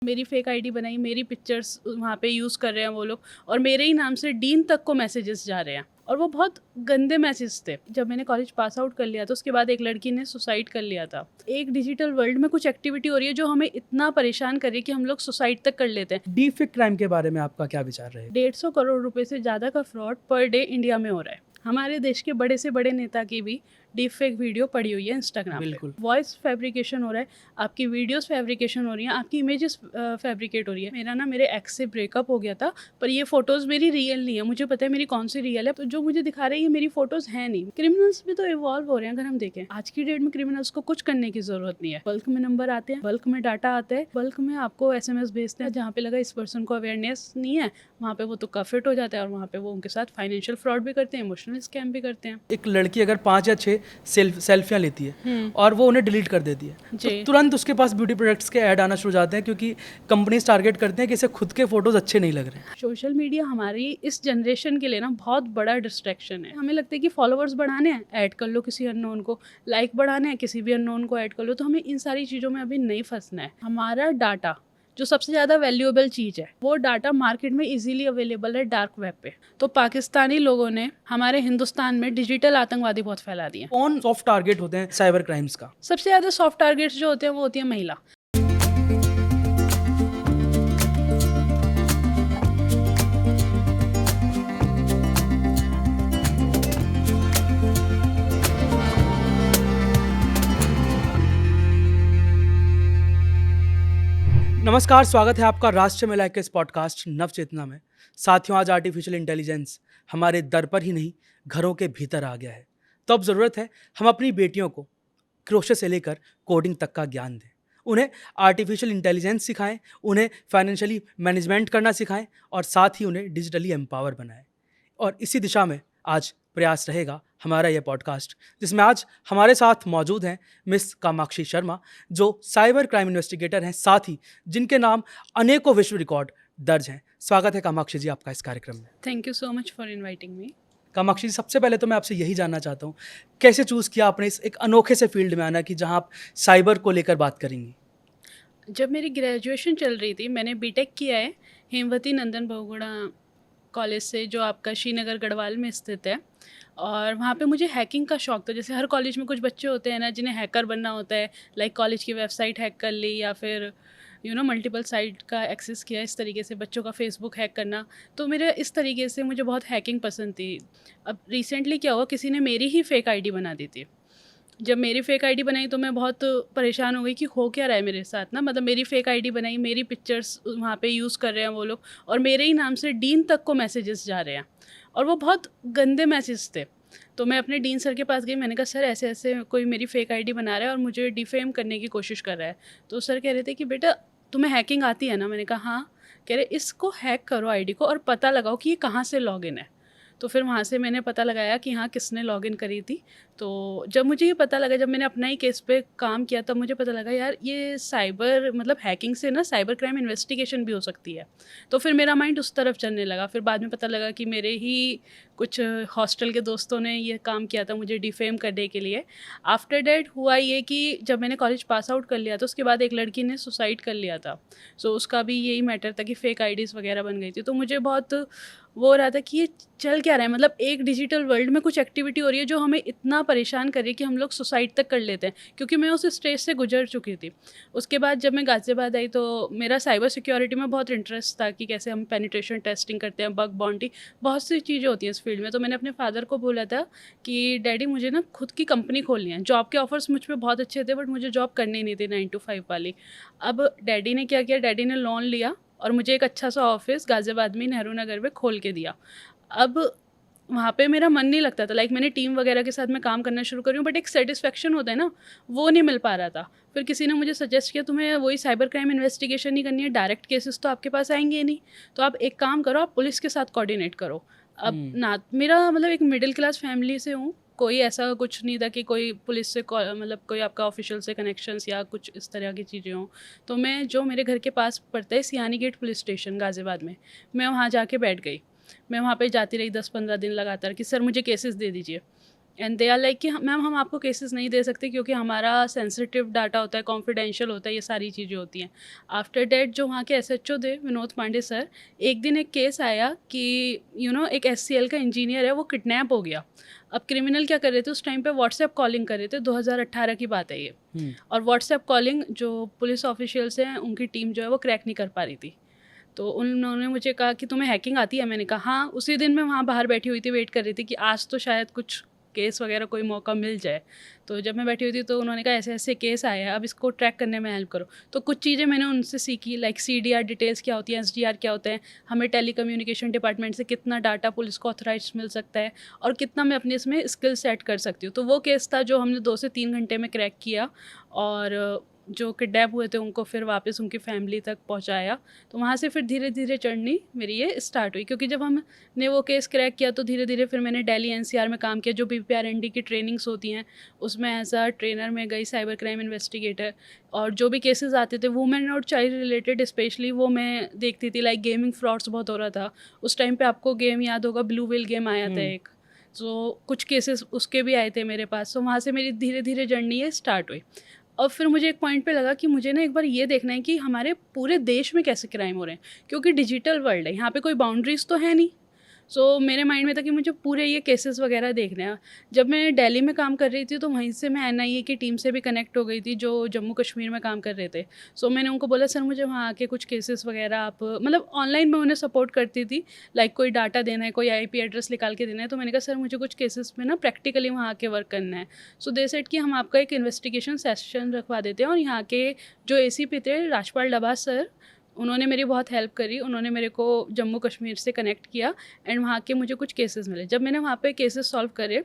मेरी fake ID बनाई, मेरी पिक्चर्स वहाँ पे यूज़ कर रहे हैं वो लोग, और मेरे ही नाम से डीन तक को मैसेजेस जा रहे हैं, और वो बहुत गंदे मैसेज थे। जब मैंने कॉलेज पास आउट कर लिया था, उसके बाद एक लड़की ने सुसाइड कर लिया था। एक डिजिटल वर्ल्ड में कुछ एक्टिविटी हो रही है जो हमें इतना परेशान कर रही है कि हम लोग सुसाइड तक कर लेते हैं। डीप फेक क्राइम के बारे में आपका क्या विचार रहेगा? 150 करोड़ रुपए से ज़्यादा का फ्रॉड पर डे इंडिया में हो रहा है। हमारे देश के बड़े से बड़े नेता की भी डीप फेक वीडियो पड़ी हुई है इंस्टाग्राम पे। बिल्कुल। वॉइस फैब्रिकेशन हो रहा है, आपकी वीडियोस फैब्रिकेशन हो रही हैं, आपकी इमेजेस फैब्रिकेट हो रही है। मेरे एक्स से ब्रेकअप हो गया था, पर ये फोटोज़ मेरी रियल नहीं है। मुझे पता है मेरी कौन सी रियल है, तो जो मुझे दिखा रहे हैं ये मेरी फोटोज़ हैं नहीं। क्रिमिनल्स भी तो इवॉल्व हो रहे हैं। अगर हम देखें आज की डेट में क्रिमिनल्स को कुछ करने की ज़रूरत नहीं है। बल्क में नंबर आते हैं, बल्क में डाटा आता है, बल्क में आपको SMS भेजते हैं। जहाँ पे लगा इस पर्सन को अवेयरनेस नहीं है, वहाँ पे वो तुक्का फिट हो जाता है, और वहाँ पे वो उनके साथ फाइनेंशियल फ्रॉड भी करते हैं, इमोशनल स्कैम भी करते हैं। एक लड़की अगर 5 या 6 सेल्फियाँ लेती है और वो उन्हें डिलीट कर देती है, तो जी। तुरंत उसके पास ब्यूटी प्रोडक्ट्स के ऐड आना शुरू हो जाते हैं, क्योंकि कंपनीज टारगेट करते हैं कि इसे खुद के फोटोज अच्छे नहीं लग रहे हैं। सोशल मीडिया हमारी इस जनरेशन के लिए ना बहुत बड़ा डिस्ट्रैक्शन है। हमें लगता है कि फॉलोअर्स बढ़ाने हैं, ऐड कर लो किसी अननोन को, लाइक बढ़ाने हैं, किसी भी अननोन को ऐड कर लो। तो हमें इन सारी चीज़ों में अभी नहीं फंसना है। हमारा डाटा जो सबसे ज़्यादा वैल्यूएबल चीज़ है, वो डाटा मार्केट में इजीली अवेलेबल है डार्क वेब पे। तो पाकिस्तानी लोगों ने हमारे हिंदुस्तान में डिजिटल आतंकवादी बहुत फैला दिए। कौन सॉफ्ट टारगेट होते हैं साइबर क्राइम्स का? सबसे ज़्यादा सॉफ्ट टारगेट्स जो होते हैं वो होती है महिला। नमस्कार, स्वागत है आपका राष्ट्र में लाइक के इस पॉडकास्ट नवचेतना में। साथियों, आज आर्टिफिशियल इंटेलिजेंस हमारे दर पर ही नहीं, घरों के भीतर आ गया है। तो अब ज़रूरत है हम अपनी बेटियों को क्रोशे से लेकर कोडिंग तक का ज्ञान दें, उन्हें आर्टिफिशियल इंटेलिजेंस सिखाएं, उन्हें फाइनेंशियली मैनेजमेंट करना सिखाएं, और साथ ही उन्हें डिजिटली एम्पावर बनाएं। और इसी दिशा में आज प्रयास रहेगा हमारा यह पॉडकास्ट, जिसमें आज हमारे साथ मौजूद हैं मिस कामाक्षी शर्मा, जो साइबर क्राइम इन्वेस्टिगेटर हैं, साथ ही जिनके नाम अनेकों विश्व रिकॉर्ड दर्ज हैं। स्वागत है कामाक्षी जी आपका इस कार्यक्रम में। Thank you so much for inviting me. Kamakshi ji, सबसे पहले तो मैं आपसे यही जानना चाहता हूँ, कैसे चूज़ किया आपने इस एक अनोखे से फील्ड में आना कि जहाँ आप साइबर को लेकर बात करेंगी? जब मेरी ग्रेजुएशन चल रही थी, मैंने बीटेक किया है हेमवती नंदन बहुगुणा कॉलेज से, जो आपका श्रीनगर गढ़वाल में स्थित है। और वहाँ पे मुझे हैकिंग का शौक था। जैसे हर कॉलेज में कुछ बच्चे होते हैं ना जिन्हें हैकर बनना होता है, लाइक कॉलेज की वेबसाइट हैक कर ली, या फिर मल्टीपल साइट का एक्सेस किया, इस तरीके से बच्चों का फेसबुक हैक करना। तो मेरे इस तरीके से मुझे बहुत हैकिंग पसंद थी। अब रिसेंटली क्या हुआ, किसी ने मेरी ही फेक आईडी बना दी थी। जब मेरी फेक आईडी बनाई तो मैं बहुत परेशान हो गई कि हो क्या रहा है मेरे साथ ना। मतलब मेरी फेक आईडी बनाई, मेरी पिक्चर्स वहाँ पे यूज़ कर रहे हैं वो लोग, और मेरे ही नाम से डीन तक को मैसेजेस जा रहे हैं, और वो बहुत गंदे मैसेज थे। तो मैं अपने डीन सर के पास गई, मैंने कहा सर ऐसे ऐसे कोई मेरी फेक आईडी बना रहा है और मुझे डिफेम करने की कोशिश कर रहा है। तो सर कह रहे थे कि बेटा तुम्हें हैकिंग आती है ना? मैंने कहा हाँ। कह रहे इसको हैक करो आईडी को, और पता लगाओ कि ये कहाँ से लॉगिन है। तो फिर वहाँ से मैंने पता लगाया कि हाँ किसने लॉगिन करी थी। तो जब मुझे ये पता लगा, जब मैंने अपना ही केस पे काम किया, तब मुझे पता लगा यार ये साइबर मतलब हैकिंग से ना साइबर क्राइम इन्वेस्टिगेशन भी हो सकती है। तो फिर मेरा माइंड उस तरफ चलने लगा। फिर बाद में पता लगा कि मेरे ही कुछ हॉस्टल के दोस्तों ने ये काम किया था मुझे डिफेम करने के लिए। आफ्टर डेट हुआ ये कि जब मैंने कॉलेज पास आउट कर लिया था, उसके बाद एक लड़की ने सुसाइड कर लिया था। सो उसका भी यही मैटर था कि फेक आईडीज़ वगैरह बन गई थी। तो मुझे बहुत वो हो रहा था कि ये चल क्या रहा है। मतलब एक डिजिटल वर्ल्ड में कुछ एक्टिविटी हो रही है जो हमें इतना परेशान कर रही है कि हम लोग सुसाइड तक कर लेते हैं, क्योंकि मैं उस स्टेज से गुजर चुकी थी। उसके बाद जब मैं गाज़ियाबाद आई तो मेरा साइबर सिक्योरिटी में बहुत इंटरेस्ट था कि कैसे हम पेनिट्रेशन टेस्टिंग करते हैं, बग बाउंटी, बहुत सी चीज़ें होती हैं इस फील्ड में। तो मैंने अपने फादर को बोला था कि डैडी मुझे ना खुद की कंपनी खोलनी है। जॉब के ऑफर्स मुझ पर बहुत अच्छे थे, बट मुझे जॉब करनी नहीं थी 9 to 5 वाली। अब डैडी ने क्या किया, डैडी ने लोन लिया और मुझे एक अच्छा सा ऑफिस गाज़ियाबाद में नेहरू नगर में खोल के दिया। अब वहाँ पे मेरा मन नहीं लगता था। लाइक मैंने टीम वगैरह के साथ मैं काम करना शुरू करी हूँ, बट एक सेटिस्फेक्शन होता है ना, वो नहीं मिल पा रहा था। फिर किसी ने मुझे सजेस्ट किया तुम्हें वही साइबर क्राइम इन्वेस्टिगेशन नहीं करनी है, डायरेक्ट केसेस तो आपके पास आएंगे ही नहीं, तो आप एक काम करो, आप पुलिस के साथ कोऑर्डिनेट करो। अब ना मेरा मतलब एक मिडिल क्लास फैमिली से हूँ, कोई ऐसा कुछ नहीं था कि कोई पुलिस से मतलब कोई आपका ऑफिशियल से कनेक्शंस या कुछ इस तरह की चीज़ें हों। तो मैं जो मेरे घर के पास पड़ता है सियानी गेट पुलिस स्टेशन गाज़ियाबाद में, मैं वहाँ जाके बैठ गई। मैं वहाँ पे जाती रही 10-15 दिन लगातार कि सर मुझे केसेस दे दीजिए। एंड दे आर लाइक कि मैम हम आपको केसेस नहीं दे सकते क्योंकि हमारा सेंसिटिव डाटा होता है, कॉन्फिडेंशियल होता है, ये सारी चीज़ें होती हैं। आफ्टर डैट जो वहाँ के एसएचओ थे विनोद पांडे सर, एक दिन एक केस आया कि एक एससीएल का इंजीनियर है, वो किडनैप हो गया। अब क्रिमिनल क्या कर रहे थे उस टाइम पे, व्हाट्सएप कॉलिंग कर रहे थे, 2018 की बात है ये। और व्हाट्सएप कॉलिंग जो पुलिस ऑफिशियल्स हैं उनकी टीम जो है वो क्रैक नहीं कर पा रही थी। तो उन्होंने मुझे कहा कि तुम्हें हैकिंग आती है? मैंने कहा हाँ। उसी दिन मैं वहाँ बाहर बैठी हुई थी, वेट कर रही थी कि आज तो शायद कुछ केस वगैरह कोई मौका मिल जाए। तो जब मैं बैठी हुई थी तो उन्होंने कहा ऐसे ऐसे केस आए हैं, अब इसको ट्रैक करने में हेल्प करो। तो कुछ चीज़ें मैंने उनसे सीखी, लाइक सीडीआर डिटेल्स क्या होती हैं, एसडीआर क्या होता है, हमें टेलीकम्युनिकेशन डिपार्टमेंट से कितना डाटा पुलिस को ऑथराइज मिल सकता है, और कितना मैं अपने इसमें स्किल सेट कर सकती हूँ। तो वो केस था जो हमने 2 से 3 घंटे में क्रैक किया, और जो किडनैप हुए थे उनको फिर वापस उनकी फैमिली तक पहुंचाया। तो वहाँ से फिर धीरे धीरे जर्नी मेरी ये स्टार्ट हुई, क्योंकि जब हमने वो केस क्रैक किया तो धीरे धीरे फिर मैंने दिल्ली एनसीआर में काम किया, जो बीपीआरएनडी की ट्रेनिंग्स होती हैं उसमें एज अ ट्रेनर में गई, साइबर क्राइम इन्वेस्टिगेटर। और जो भी केसेस आते थे वुमेन और चाइल्ड रिलेटेड स्पेशली, वो मैं देखती थी। लाइक गेमिंग फ्रॉड्स बहुत हो रहा था उस टाइम पे, आपको गेम याद होगा, ब्लू व्हेल गेम आया था एक। तो कुछ केसेस उसके भी आए थे मेरे पास। तो वहाँ से मेरी धीरे धीरे जर्नी ये स्टार्ट हुई। और फिर मुझे एक पॉइंट पे लगा कि मुझे ना एक बार ये देखना है कि हमारे पूरे देश में कैसे क्राइम हो रहे हैं, क्योंकि डिजिटल वर्ल्ड है, यहाँ पे कोई बाउंड्रीज तो है नहीं। सो मेरे माइंड में था कि मुझे पूरे ये केसेस वगैरह देखने हैं। जब मैं दिल्ली में काम कर रही थी तो वहीं से मैं एनआईए की टीम से भी कनेक्ट हो गई थी जो जम्मू कश्मीर में काम कर रहे थे। सो मैंने उनको बोला सर मुझे वहाँ आके कुछ केसेस वगैरह आप, मतलब ऑनलाइन मैं उन्हें सपोर्ट करती थी, लाइक कोई डाटा देना है, कोई आईपी एड्रेस निकाल के देना है। तो मैंने कहा सर मुझे कुछ केसेस में ना प्रैक्टिकली वहाँ आके वर्क करना है। सो दे सेड कि हम आपका एक इन्वेस्टिगेशन सेशन रखवा देते हैं। और यहाँ के जो एसीपी थे राजपाल डबा सर, उन्होंने मेरी बहुत हेल्प करी। उन्होंने मेरे को जम्मू कश्मीर से कनेक्ट किया एंड वहाँ के मुझे कुछ केसेस मिले। जब मैंने वहाँ पे केसेस सॉल्व करे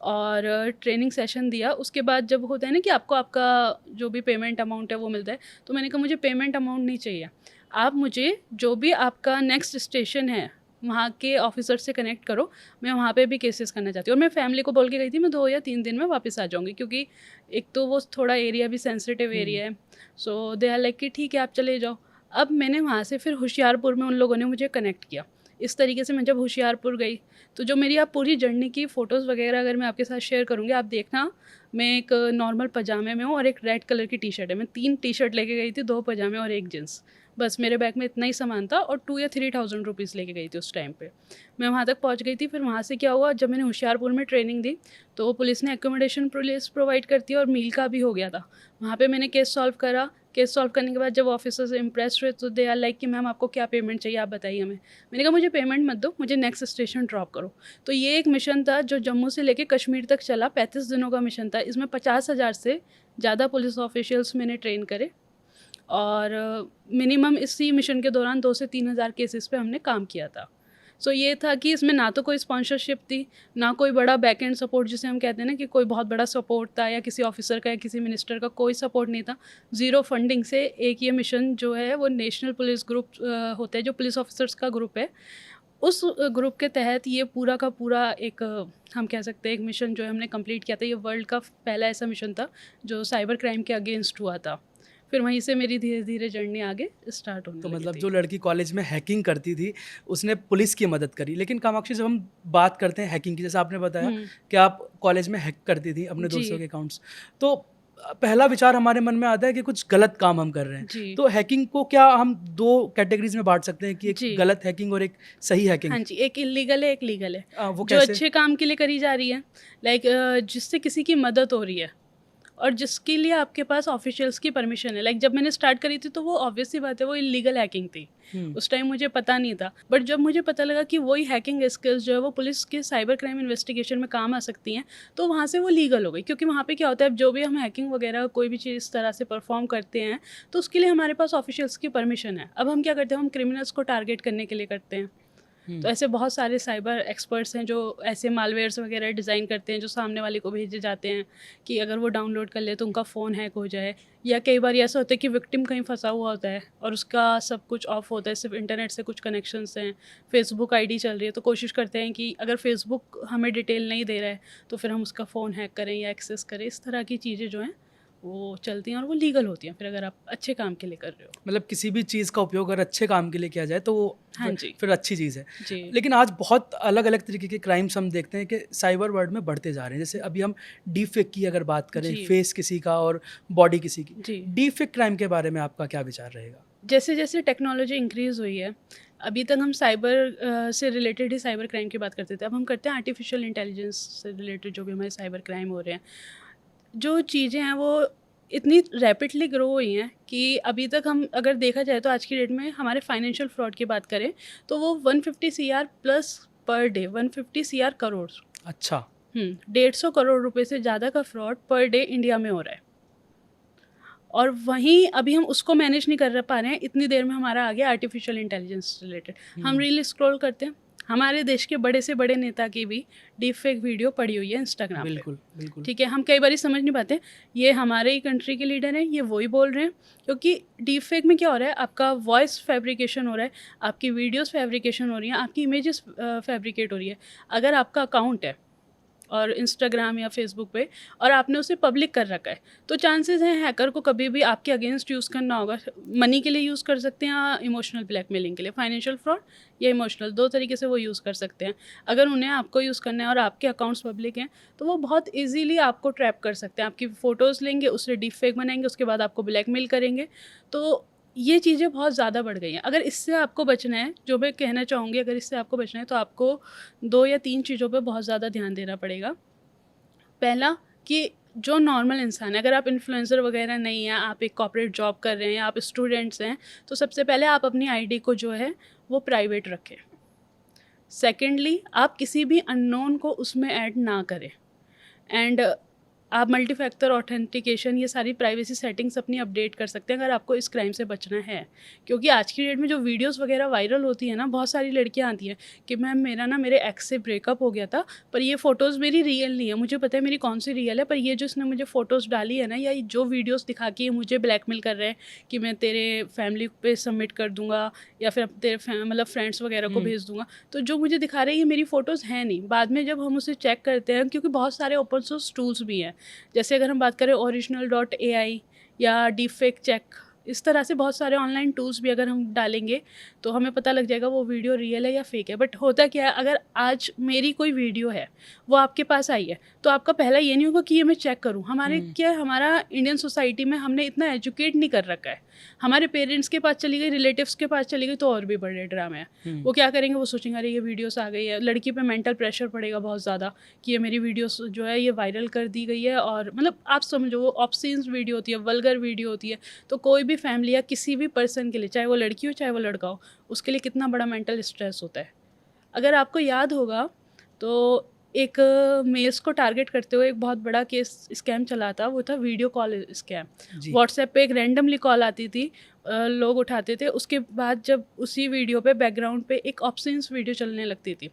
और ट्रेनिंग सेशन दिया, उसके बाद जब होता है ना कि आपको आपका जो भी पेमेंट अमाउंट है वो मिलता है, तो मैंने कहा मुझे पेमेंट अमाउंट नहीं चाहिए, आप मुझे जो भी आपका नेक्स्ट स्टेशन है वहाँ के ऑफिसर से कनेक्ट करो, मैं वहाँ पे भी केसेस करना चाहती हूँ। और मैं फैमिली को बोल के गई थी मैं 2 या 3 दिन में वापस आ जाऊँगी, क्योंकि एक तो वो थोड़ा एरिया भी सेंसिटिव एरिया है। सो दे आर लाइक कि ठीक है आप चले जाओ। अब मैंने वहाँ से फिर होशियारपुर में उन लोगों ने मुझे कनेक्ट किया। इस तरीके से मैं जब होशियारपुर गई, तो जो मेरी आप पूरी जर्नी की फ़ोटोज़ वगैरह अगर मैं आपके साथ शेयर करूँगी, आप देखना। मैं एक नॉर्मल पजामे में हूँ और एक रेड कलर की टी-शर्ट है। मैं 3 टी-शर्ट लेके गई थी, 2 पजामे और 1 जीन्स। बस मेरे बैग में इतना ही सामान था और 2 या 3,000 रुपीज़ लेके गई थी उस टाइम पे। मैं वहाँ तक पहुँच गई थी। फिर वहाँ से क्या हुआ, जब मैंने होशियारपुर में ट्रेनिंग दी, तो पुलिस ने एकोमोडेशन पुलिस प्रोवाइड करती है और मील का भी हो गया था। वहाँ पे मैंने केस सॉल्व करा। केस सॉल्व करने के बाद जब ऑफिसर्स इम्प्रेस्ड हुए तो दे आर लाइक कि मैम आपको क्या पेमेंट चाहिए, आप बताइए हमें। मैंने कहा मुझे पेमेंट मत दो, मुझे नेक्स्ट स्टेशन ड्रॉप करो। तो ये एक मिशन था जो जम्मू से लेके कश्मीर तक चला, 35 दिनों का मिशन था। इसमें 50,000 से ज़्यादा पुलिस ऑफिशियल्स मैंने ट्रेन करे, और मिनिमम इसी मिशन के दौरान 2 से 3,000 केसेस पे हमने काम किया था। सो ये था कि इसमें ना तो कोई स्पॉन्सरशिप थी, ना कोई बड़ा बैक एंड सपोर्ट जिसे हम कहते हैं ना कि कोई बहुत बड़ा सपोर्ट था, या किसी ऑफिसर का या किसी मिनिस्टर का कोई सपोर्ट नहीं था। ज़ीरो फंडिंग से एक ये मिशन जो है वो नेशनल पुलिस ग्रुप होता है, जो पुलिस ऑफिसर्स का ग्रुप है, उस ग्रुप के तहत ये पूरा का पूरा एक हम कह सकते हैं एक मिशन जो है हमने कंप्लीट किया था। ये वर्ल्ड का पहला ऐसा मिशन था जो साइबर क्राइम के अगेंस्ट हुआ था। फिर वहीं से मेरी धीरे धीरे जर्नी आगे स्टार्ट होने तो लगी मतलब थी। जो लड़की कॉलेज में हैकिंग करती थी, उसने पुलिस की मदद करी। लेकिन कामाक्षी, जब हम बात करते हैं हैकिंग की, जैसे आपने बताया कि आप कॉलेज में हैक करती थी अपने जी दोस्तों के अकाउंट्स, तो पहला विचार हमारे मन में आता है कि कुछ गलत काम हम कर रहे हैं। जी तो हैकिंग को क्या हम 2 कैटेगरीज़ में बाँट सकते हैं कि एक जी गलत हैकिंग और एक सही हैकिंग? हाँ जी, एक इल्लीगल है, एक लीगल है। वो जो कैसे? अच्छे काम के लिए करी जा रही है, लाइक जिससे किसी की मदद हो रही है, और जिसके लिए आपके पास ऑफिशियल्स की परमिशन है। लाइक जब मैंने स्टार्ट करी थी तो वो ऑब्वियस सी बात है वो इल्लीगल हैकिंग थी। हुँ। उस टाइम मुझे पता नहीं था, बट जब मुझे पता लगा कि वही हैकिंग स्किल्स जो है वो पुलिस के साइबर क्राइम इन्वेस्टिगेशन में काम आ सकती हैं, तो वहाँ से वो लीगल हो गई। क्योंकि वहाँ पे क्या होता है, जो भी हम हैकिंग वगैरह कोई भी चीज़ इस तरह से परफॉर्म करते हैं, तो उसके लिए हमारे पास ऑफिशियल्स की परमिशन है। अब हम क्या करते हैं, हम क्रिमिनल्स को टारगेट करने के लिए करते हैं। हुँ। तो ऐसे बहुत सारे साइबर एक्सपर्ट्स हैं जो ऐसे मालवेयर्स वगैरह डिज़ाइन करते हैं जो सामने वाले को भेजे जाते हैं कि अगर वो डाउनलोड कर ले तो उनका फ़ोन हैक हो जाए। या कई बार ऐसा होता है कि विक्टिम कहीं फंसा हुआ होता है और उसका सब कुछ ऑफ होता है, सिर्फ इंटरनेट से कुछ कनेक्शंस हैं, फेसबुक आईडी चल रही है, तो कोशिश करते हैं कि अगर फेसबुक हमें डिटेल नहीं दे रहा है तो फिर हम उसका फ़ोन हैक करें या एक्सेस करें। इस तरह की चीज़ें जो हैं वो चलती हैं और वो लीगल होती हैं, फिर अगर आप अच्छे काम के लिए कर रहे हो। मतलब किसी भी चीज़ का उपयोग अगर अच्छे काम के लिए किया जाए तो वो हाँ जी। फिर अच्छी चीज़ है। जी। लेकिन आज बहुत अलग-अलग तरीके के क्राइम्स हम देखते हैं कि साइबर वर्ल्ड में बढ़ते जा रहे हैं। जैसे अभी हम डीप फेक की अगर बात करें, जी। फेस किसी का और बॉडी किसी की। जी। डीप फेक क्राइम के बारे में आपका क्या विचार रहेगा? जैसे-जैसे टेक्नोलॉजी इंक्रीज़ हुई है, अभी तक हम साइबर से रिलेटेड ही साइबर क्राइम की बात करते थे। अब हम करते हैं आर्टिफ़िशियल इंटेलिजेंस से रिलेटेड जो भी हमारे साइबर क्राइम हो रहे हैं। जो चीज़ें हैं वो इतनी रैपिडली ग्रो हुई हैं कि अभी तक हम अगर देखा जाए तो आज की डेट में हमारे फाइनेंशियल फ्रॉड की बात करें तो वो 150 CR plus per day, 150 CR crore, अच्छा। 150 करोड़ रुपए से ज़्यादा का फ्रॉड पर डे इंडिया में हो रहा है। और वहीं अभी हम उसको मैनेज नहीं कर पा रहे हैं, इतनी देर में हमारा आ गया आर्टिफिशियल इंटेलिजेंस रिलेटेड। हम हुँ। रील स्क्रॉल करते हैं, हमारे देश के बड़े से बड़े नेता की भी डीप फेक वीडियो पड़ी हुई है इंस्टाग्राम पे। बिल्कुल, बिल्कुल। ठीक है, हम कई बारी समझ नहीं पाते, ये हमारे ही कंट्री के लीडर हैं, ये वही बोल रहे हैं, क्योंकि डीप फेक में क्या हो रहा है, आपका वॉइस फैब्रिकेशन हो रहा है, आपकी वीडियोज़ फैब्रिकेशन हो रही हैं, आपकी इमेजेस फैब्रिकेट हो रही है। अगर आपका अकाउंट है और इंस्टाग्राम या फेसबुक पे और आपने उसे पब्लिक कर रखा है, तो चांसेस हैं हैकर को कभी भी आपके अगेंस्ट यूज़ करना होगा। मनी के लिए यूज़ कर सकते हैं या इमोशनल ब्लैकमेलिंग के लिए, फाइनेंशियल फ्रॉड या इमोशनल, 2 तरीके से वो यूज़ कर सकते हैं। अगर उन्हें आपको यूज़ करना है और आपके अकाउंट्स पब्लिक हैं, तो वो बहुत ईज़िली आपको ट्रैप कर सकते हैं। आपकी फ़ोटोज़ लेंगे, उससे डीप फेक बनाएँगे, उसके बाद आपको ब्लैकमेल करेंगे। तो ये चीज़ें बहुत ज़्यादा बढ़ गई हैं। अगर इससे आपको बचना है, जो मैं कहना चाहूँगी, अगर इससे आपको बचना है तो आपको 2 या 3 चीज़ों पे बहुत ज़्यादा ध्यान देना पड़ेगा। पहला कि जो नॉर्मल इंसान है, अगर आप इन्फ्लुएंसर वगैरह नहीं हैं, आप एक कॉर्पोरेट जॉब कर रहे हैं या आप स्टूडेंट्स हैं, तो सबसे पहले आप अपनी आईडी को जो है वो प्राइवेट रखें। सेकेंडली, आप किसी भी अननोन को उसमें ऐड ना करें। एंड आप मल्टी फैक्टर ऑथेंटिकेशन, ये सारी प्राइवेसी सेटिंग्स अपनी अपडेट कर सकते हैं अगर आपको इस क्राइम से बचना है। क्योंकि आज की डेट में जो वीडियोस वगैरह वायरल होती है ना, बहुत सारी लड़कियां आती हैं कि मैम मेरा ना मेरे एक्स से ब्रेकअप हो गया था, पर ये फ़ोटोज़ मेरी रियल नहीं है, मुझे पता है मेरी कौन सी रियल है, पर ये जो इसने मुझे फ़ोटोज़ डाली है ना, या ये जो वीडियोज़ दिखा के ये मुझे ब्लैकमेल कर रहे हैं कि मैं तेरे फैमिली पे सबमिट कर दूंगा या फिर तेरे मतलब फ्रेंड्स वगैरह को हुँ। भेज दूंगा, तो जो मुझे दिखा रहे हैं ये मेरी फ़ोटोज़ हैं नहीं। बाद में जब हम उसे चेक करते हैं, क्योंकि बहुत सारे ओपन सोर्स टूल्स भी हैं, जैसे अगर हम बात करें original.ai या डीपफेक चेक, इस तरह से बहुत सारे ऑनलाइन टूल्स भी अगर हम डालेंगे तो हमें पता लग जाएगा वो वीडियो रियल है या फेक है। बट होता क्या है, अगर आज मेरी कोई वीडियो है वो आपके पास आई है, तो आपका पहला ये नहीं होगा कि ये मैं चेक करूं। हमारे हुँ। क्या है, हमारा इंडियन सोसाइटी में हमने इतना एजुकेट नहीं कर रखा है। हमारे पेरेंट्स के पास चली गई, रिलेटिव्स के पास चली गई, तो और भी बड़े ड्रामे हैं। हुँ। वो क्या करेंगे, वो सोचेंगे अरे ये वीडियोस आ गई है, लड़की पे मेंटल प्रेशर पड़ेगा बहुत ज़्यादा कि ये मेरी वीडियोस जो है ये वायरल कर दी गई है, और मतलब आप समझो वो ऑब्सीन वीडियो होती है, वल्गर वीडियो होती है। तो कोई भी फैमिली या किसी भी पर्सन के लिए, चाहे वो लड़की हो चाहे वो लड़का हो, उसके लिए कितना बड़ा मेंटल स्ट्रेस होता है। अगर आपको याद होगा तो एक मेल्स को टारगेट करते हुए एक बहुत बड़ा केस स्कैम चला था, वो था वीडियो कॉल स्कैम। जी। व्हाट्सएप पे एक रैंडमली कॉल आती थी, लोग उठाते थे, उसके बाद जब उसी वीडियो पे बैकग्राउंड पे एक ऑब्ससीन वीडियो चलने लगती थी,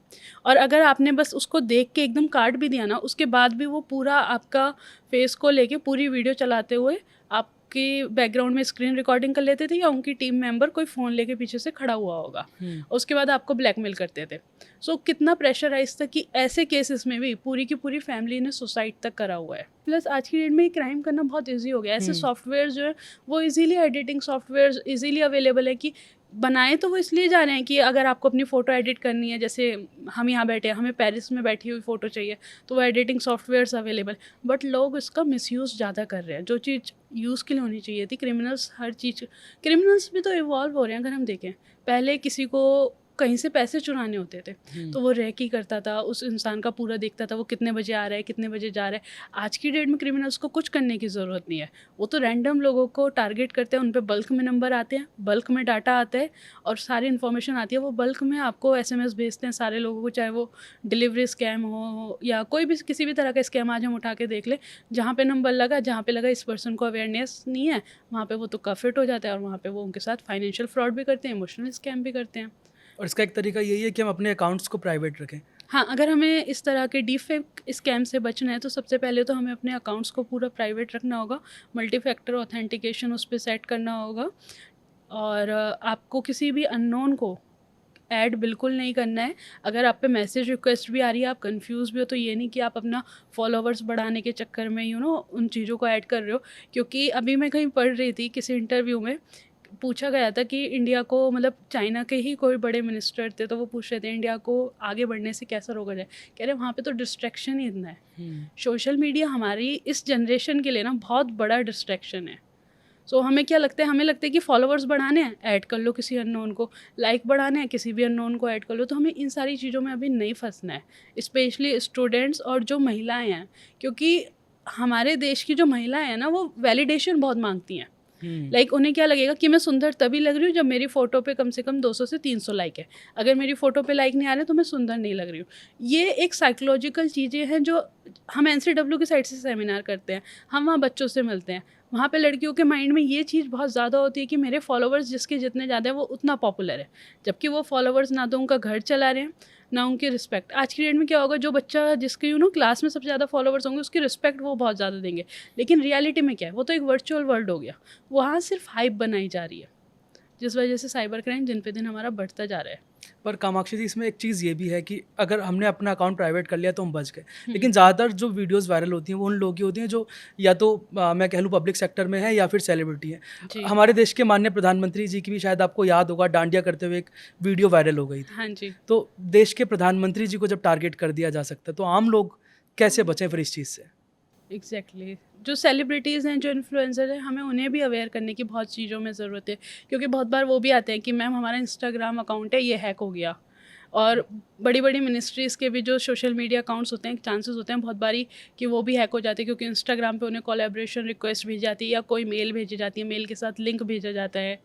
और अगर आपने बस उसको देख के एकदम काट भी दिया ना, उसके बाद भी वो पूरा आपका फेस को लेके पूरी वीडियो चलाते हुए आपकी बैकग्राउंड में स्क्रीन रिकॉर्डिंग कर लेते थे, या उनकी टीम मेंबर कोई फ़ोन लेके पीछे से खड़ा हुआ होगा। हुँ। उसके बाद आपको ब्लैकमेल करते थे। सो कितना प्रेशराइज़ था कि ऐसे केसेस में भी पूरी की पूरी फैमिली ने सुसाइड तक करा हुआ है। प्लस आज की डेट में क्राइम करना बहुत ईज़ी हो गया है। ऐसे हुँ। सॉफ्टवेयर जो है वो easily, editing softwares easily available है कि बनाए तो वो इसलिए जा रहे हैं कि अगर आपको अपनी फ़ोटो एडिट करनी है, जैसे हम यहाँ बैठे हैं, हमें पेरिस में बैठी हुई फ़ोटो चाहिए, तो वो एडिटिंग सॉफ्टवेयर्स अवेलेबल। बट लोग इसका मिसयूज़ ज़्यादा कर रहे हैं। जो चीज़ यूज़ के लिए होनी चाहिए थी, क्रिमिनल्स हर चीज़, क्रिमिनल्स भी तो इवॉल्व हो रहे हैं। अगर हम देखें, पहले किसी को कहीं से पैसे चुराने होते थे, हुँ। तो वो रेकी करता था, उस इंसान का पूरा देखता था वो कितने बजे आ रहा है, कितने बजे जा रहा है। आज की डेट में क्रिमिनल्स को कुछ करने की ज़रूरत नहीं है, वो तो रैंडम लोगों को टारगेट करते हैं, उन पे बल्क में नंबर आते हैं, बल्क में डाटा आता है और सारी इन्फॉर्मेशन आती है। वो बल्क में आपको एसएमएस भेजते हैं सारे लोगों को, चाहे वो डिलीवरी स्कैम हो या कोई भी किसी भी तरह का स्कैम आज हम उठा के देख लें, जहाँ पे नंबर लगा, जहाँ पे लगा इस पर्सन को अवेयरनेस नहीं है, वहाँ पे वो तुक्का फिट हो जाता है और वहाँ पे वो उनके साथ फाइनेंशियल फ्रॉड भी करते हैं, इमोशनल स्कैम भी करते हैं। और इसका एक तरीका यही है कि हम अपने अकाउंट्स को प्राइवेट रखें। हाँ, अगर हमें इस तरह के डीपफेक स्कैम से बचना है तो सबसे पहले तो हमें अपने अकाउंट्स को पूरा प्राइवेट रखना होगा, मल्टी फैक्टर ऑथेंटिकेशन उस पे सेट करना होगा, और आपको किसी भी अननोन को ऐड बिल्कुल नहीं करना है। अगर आप पे मैसेज रिक्वेस्ट भी आ रही है, आप कंफ्यूज भी हो, तो ये नहीं कि आप अपना फॉलोवर्स बढ़ाने के चक्कर में उन चीज़ों को ऐड कर रहे हो। क्योंकि अभी मैं कहीं पढ़ रही थी, किसी इंटरव्यू में पूछा गया था कि इंडिया को, मतलब चाइना के ही कोई बड़े मिनिस्टर थे, तो वो पूछ रहे थे इंडिया को आगे बढ़ने से कैसा रोका जाए। कह रहे वहाँ पे तो डिस्ट्रैक्शन ही इतना है। सोशल मीडिया हमारी इस जनरेशन के लिए ना बहुत बड़ा डिस्ट्रैक्शन है। सो हमें क्या लगता है, हमें लगता है कि फॉलोवर्स बढ़ाने हैं, ऐड कर लो किसी अननोन को, लाइक बढ़ाने हैं, किसी भी अननोन को ऐड कर लो। तो हमें इन सारी चीज़ों में अभी नहीं फंसना है, स्पेशली स्टूडेंट्स और जो महिलाएं हैं। क्योंकि हमारे देश की जो महिलाएं हैं ना, वो वैलिडेशन बहुत मांगती हैं। लाइक उन्हें क्या लगेगा कि मैं सुंदर तभी लग रही हूँ जब मेरी फ़ोटो पे कम से कम 200 से 300 लाइक है। अगर मेरी फ़ोटो पे लाइक नहीं आ रहे तो मैं सुंदर नहीं लग रही हूँ। ये एक साइकोलॉजिकल चीज़ें हैं जो हम एनसीडब्ल्यू की साइड से सेमिनार करते हैं, हम वहाँ बच्चों से मिलते हैं। वहाँ पे लड़कियों के माइंड में ये चीज़ बहुत ज़्यादा होती है कि मेरे फॉलोवर्स जिसके जितने ज़्यादा हैं वो उतना पॉपुलर है, जबकि वो फॉलोवर्स ना तो उनका घर चला रहे हैं, ना उनकी रिस्पेक्ट। आज की डेट में क्या होगा, जो बच्चा जिसके क्लास में सबसे ज़्यादा फॉलोवर्स होंगे उसकी रिस्पेक्ट वो बहुत ज़्यादा देंगे। लेकिन रियलिटी में क्या है, वो तो एक वर्चुअल वर्ल्ड हो गया, वहाँ सिर्फ हाइप बनाई जा रही है, जिस वजह से साइबर क्राइम दिन पे दिन हमारा बढ़ता जा रहा है। पर कामाक्षी जी, इसमें एक चीज़ ये भी है कि अगर हमने अपना अकाउंट प्राइवेट कर लिया तो हम बच गए, लेकिन ज़्यादातर जो वीडियोस वायरल होती हैं वो उन लोगों की होती हैं जो या तो मैं कह लूँ पब्लिक सेक्टर में है या फिर सेलिब्रिटी है। जी। हमारे देश के माननीय प्रधानमंत्री जी की भी शायद आपको याद होगा, डांडिया करते हुए एक वीडियो वायरल हो गई थी। हाँ जी। तो देश के प्रधानमंत्री जी को जब टारगेट कर दिया जा सकता है तो आम लोग कैसे बचें फिर इस चीज़ से? एग्जैक्टली जो सेलिब्रिटीज़ हैं, जो इन्फ्लुएंसर हैं, हमें उन्हें भी अवेयर करने की बहुत चीज़ों में ज़रूरत है। क्योंकि बहुत बार वो भी आते हैं कि मैम हमारा इंस्टाग्राम अकाउंट है, ये हैक हो गया। और बड़ी बड़ी मिनिस्ट्रीज़ के भी जो सोशल मीडिया अकाउंट्स होते हैं, चांसेस होते हैं बहुत बारी कि वो भी हैक हो जाते हैं, क्योंकि इंस्टाग्राम पे उन्हें कोलैबोरेशन रिक्वेस्ट भेजी जाती है या कोई मेल भेजी जाती है, मेल के साथ लिंक भेजा जाता है।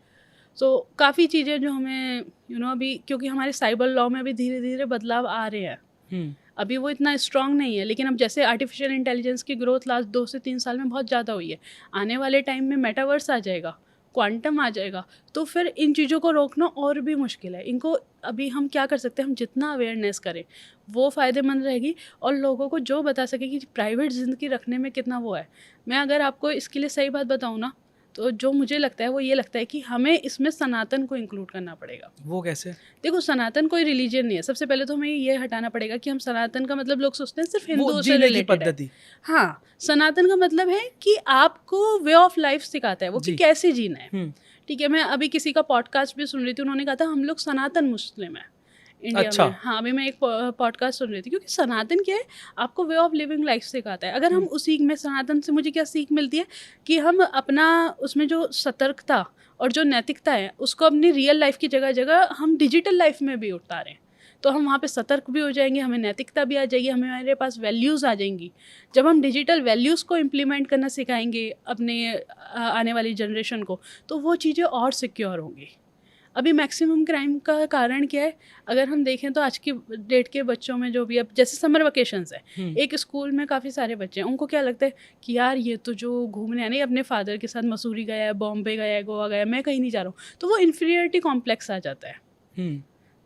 सो काफ़ी चीज़ें जो हमें अभी, क्योंकि हमारे साइबर लॉ में भी धीरे धीरे बदलाव आ रहे हैं। अभी वो इतना स्ट्रांग नहीं है, लेकिन अब जैसे आर्टिफिशियल इंटेलिजेंस की ग्रोथ लास्ट 2 से 3 साल में बहुत ज़्यादा हुई है। आने वाले टाइम में मेटावर्स आ जाएगा, क्वांटम आ जाएगा, तो फिर इन चीज़ों को रोकना और भी मुश्किल है। इनको अभी हम क्या कर सकते हैं, हम जितना अवेयरनेस करें वो फ़ायदेमंद रहेगी, और लोगों को जो बता सके कि प्राइवेट ज़िंदगी रखने में कितना वो है। मैं अगर आपको इसके लिए सही बात बताऊँ ना, तो जो मुझे लगता है वो ये लगता है कि हमें इसमें सनातन को इंक्लूड करना पड़ेगा। वो कैसे? देखो, सनातन कोई रिलीजन नहीं है। सबसे पहले तो हमें ये हटाना पड़ेगा कि हम सनातन का मतलब लोग सोचते हैं सिर्फ वो हिंदुओं से जीने की रिलेटेड है। पद्धति। हाँ, सनातन का मतलब है कि आपको वे ऑफ लाइफ सिखाता है वो, कि जी। कैसे जीना है। हम्म। ठीक है, मैं अभी किसी का पॉडकास्ट भी सुन रही थी, उन्होंने कहा था हम लोग सनातन मुस्लिम हैं इंडिया अच्छा। में। हाँ, अभी मैं एक पॉडकास्ट सुन रही थी, क्योंकि सनातन क्या है, आपको वे ऑफ लिविंग लाइफ सिखाता है। अगर हम उसी में, सनातन से मुझे क्या सीख मिलती है कि हम अपना उसमें जो सतर्कता और जो नैतिकता है उसको अपनी रियल लाइफ की जगह जगह हम डिजिटल लाइफ में भी उतारें, तो हम वहाँ पे सतर्क भी हो जाएंगे, हमें नैतिकता भी आ जाएगी, हमारे पास वैल्यूज़ आ जाएंगी। जब हम डिजिटल वैल्यूज़ को इम्प्लीमेंट करना सिखाएंगे अपने आने वाली जनरेशन को, तो वो चीज़ें और सिक्योर होंगी। अभी मैक्सिमम क्राइम का कारण क्या है, अगर हम देखें तो आज की डेट के बच्चों में जो भी, अब जैसे समर वेकेशंस है, एक स्कूल में काफ़ी सारे बच्चे हैं, उनको क्या लगता है कि यार ये तो जो घूमने आने, अपने फादर के साथ मसूरी गया है, बॉम्बे गया है, गोवा गया है, मैं कहीं नहीं जा रहा हूँ, तो वो इन्फीरियरिटी कॉम्प्लेक्स आ जाता है।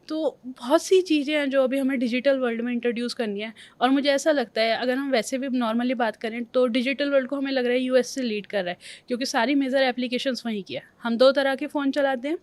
तो बहुत सी चीज़ें हैं जो अभी हमें डिजिटल वर्ल्ड में इंट्रोड्यूस करनी है। और मुझे ऐसा लगता है, अगर हम वैसे भी नॉर्मली बात करें तो डिजिटल वर्ल्ड को हमें लग रहा है यूएस से लीड कर रहा है, क्योंकि सारी मेजर एप्लीकेशंस वहीं की है। हम 2 तरह के फ़ोन चलाते हैं,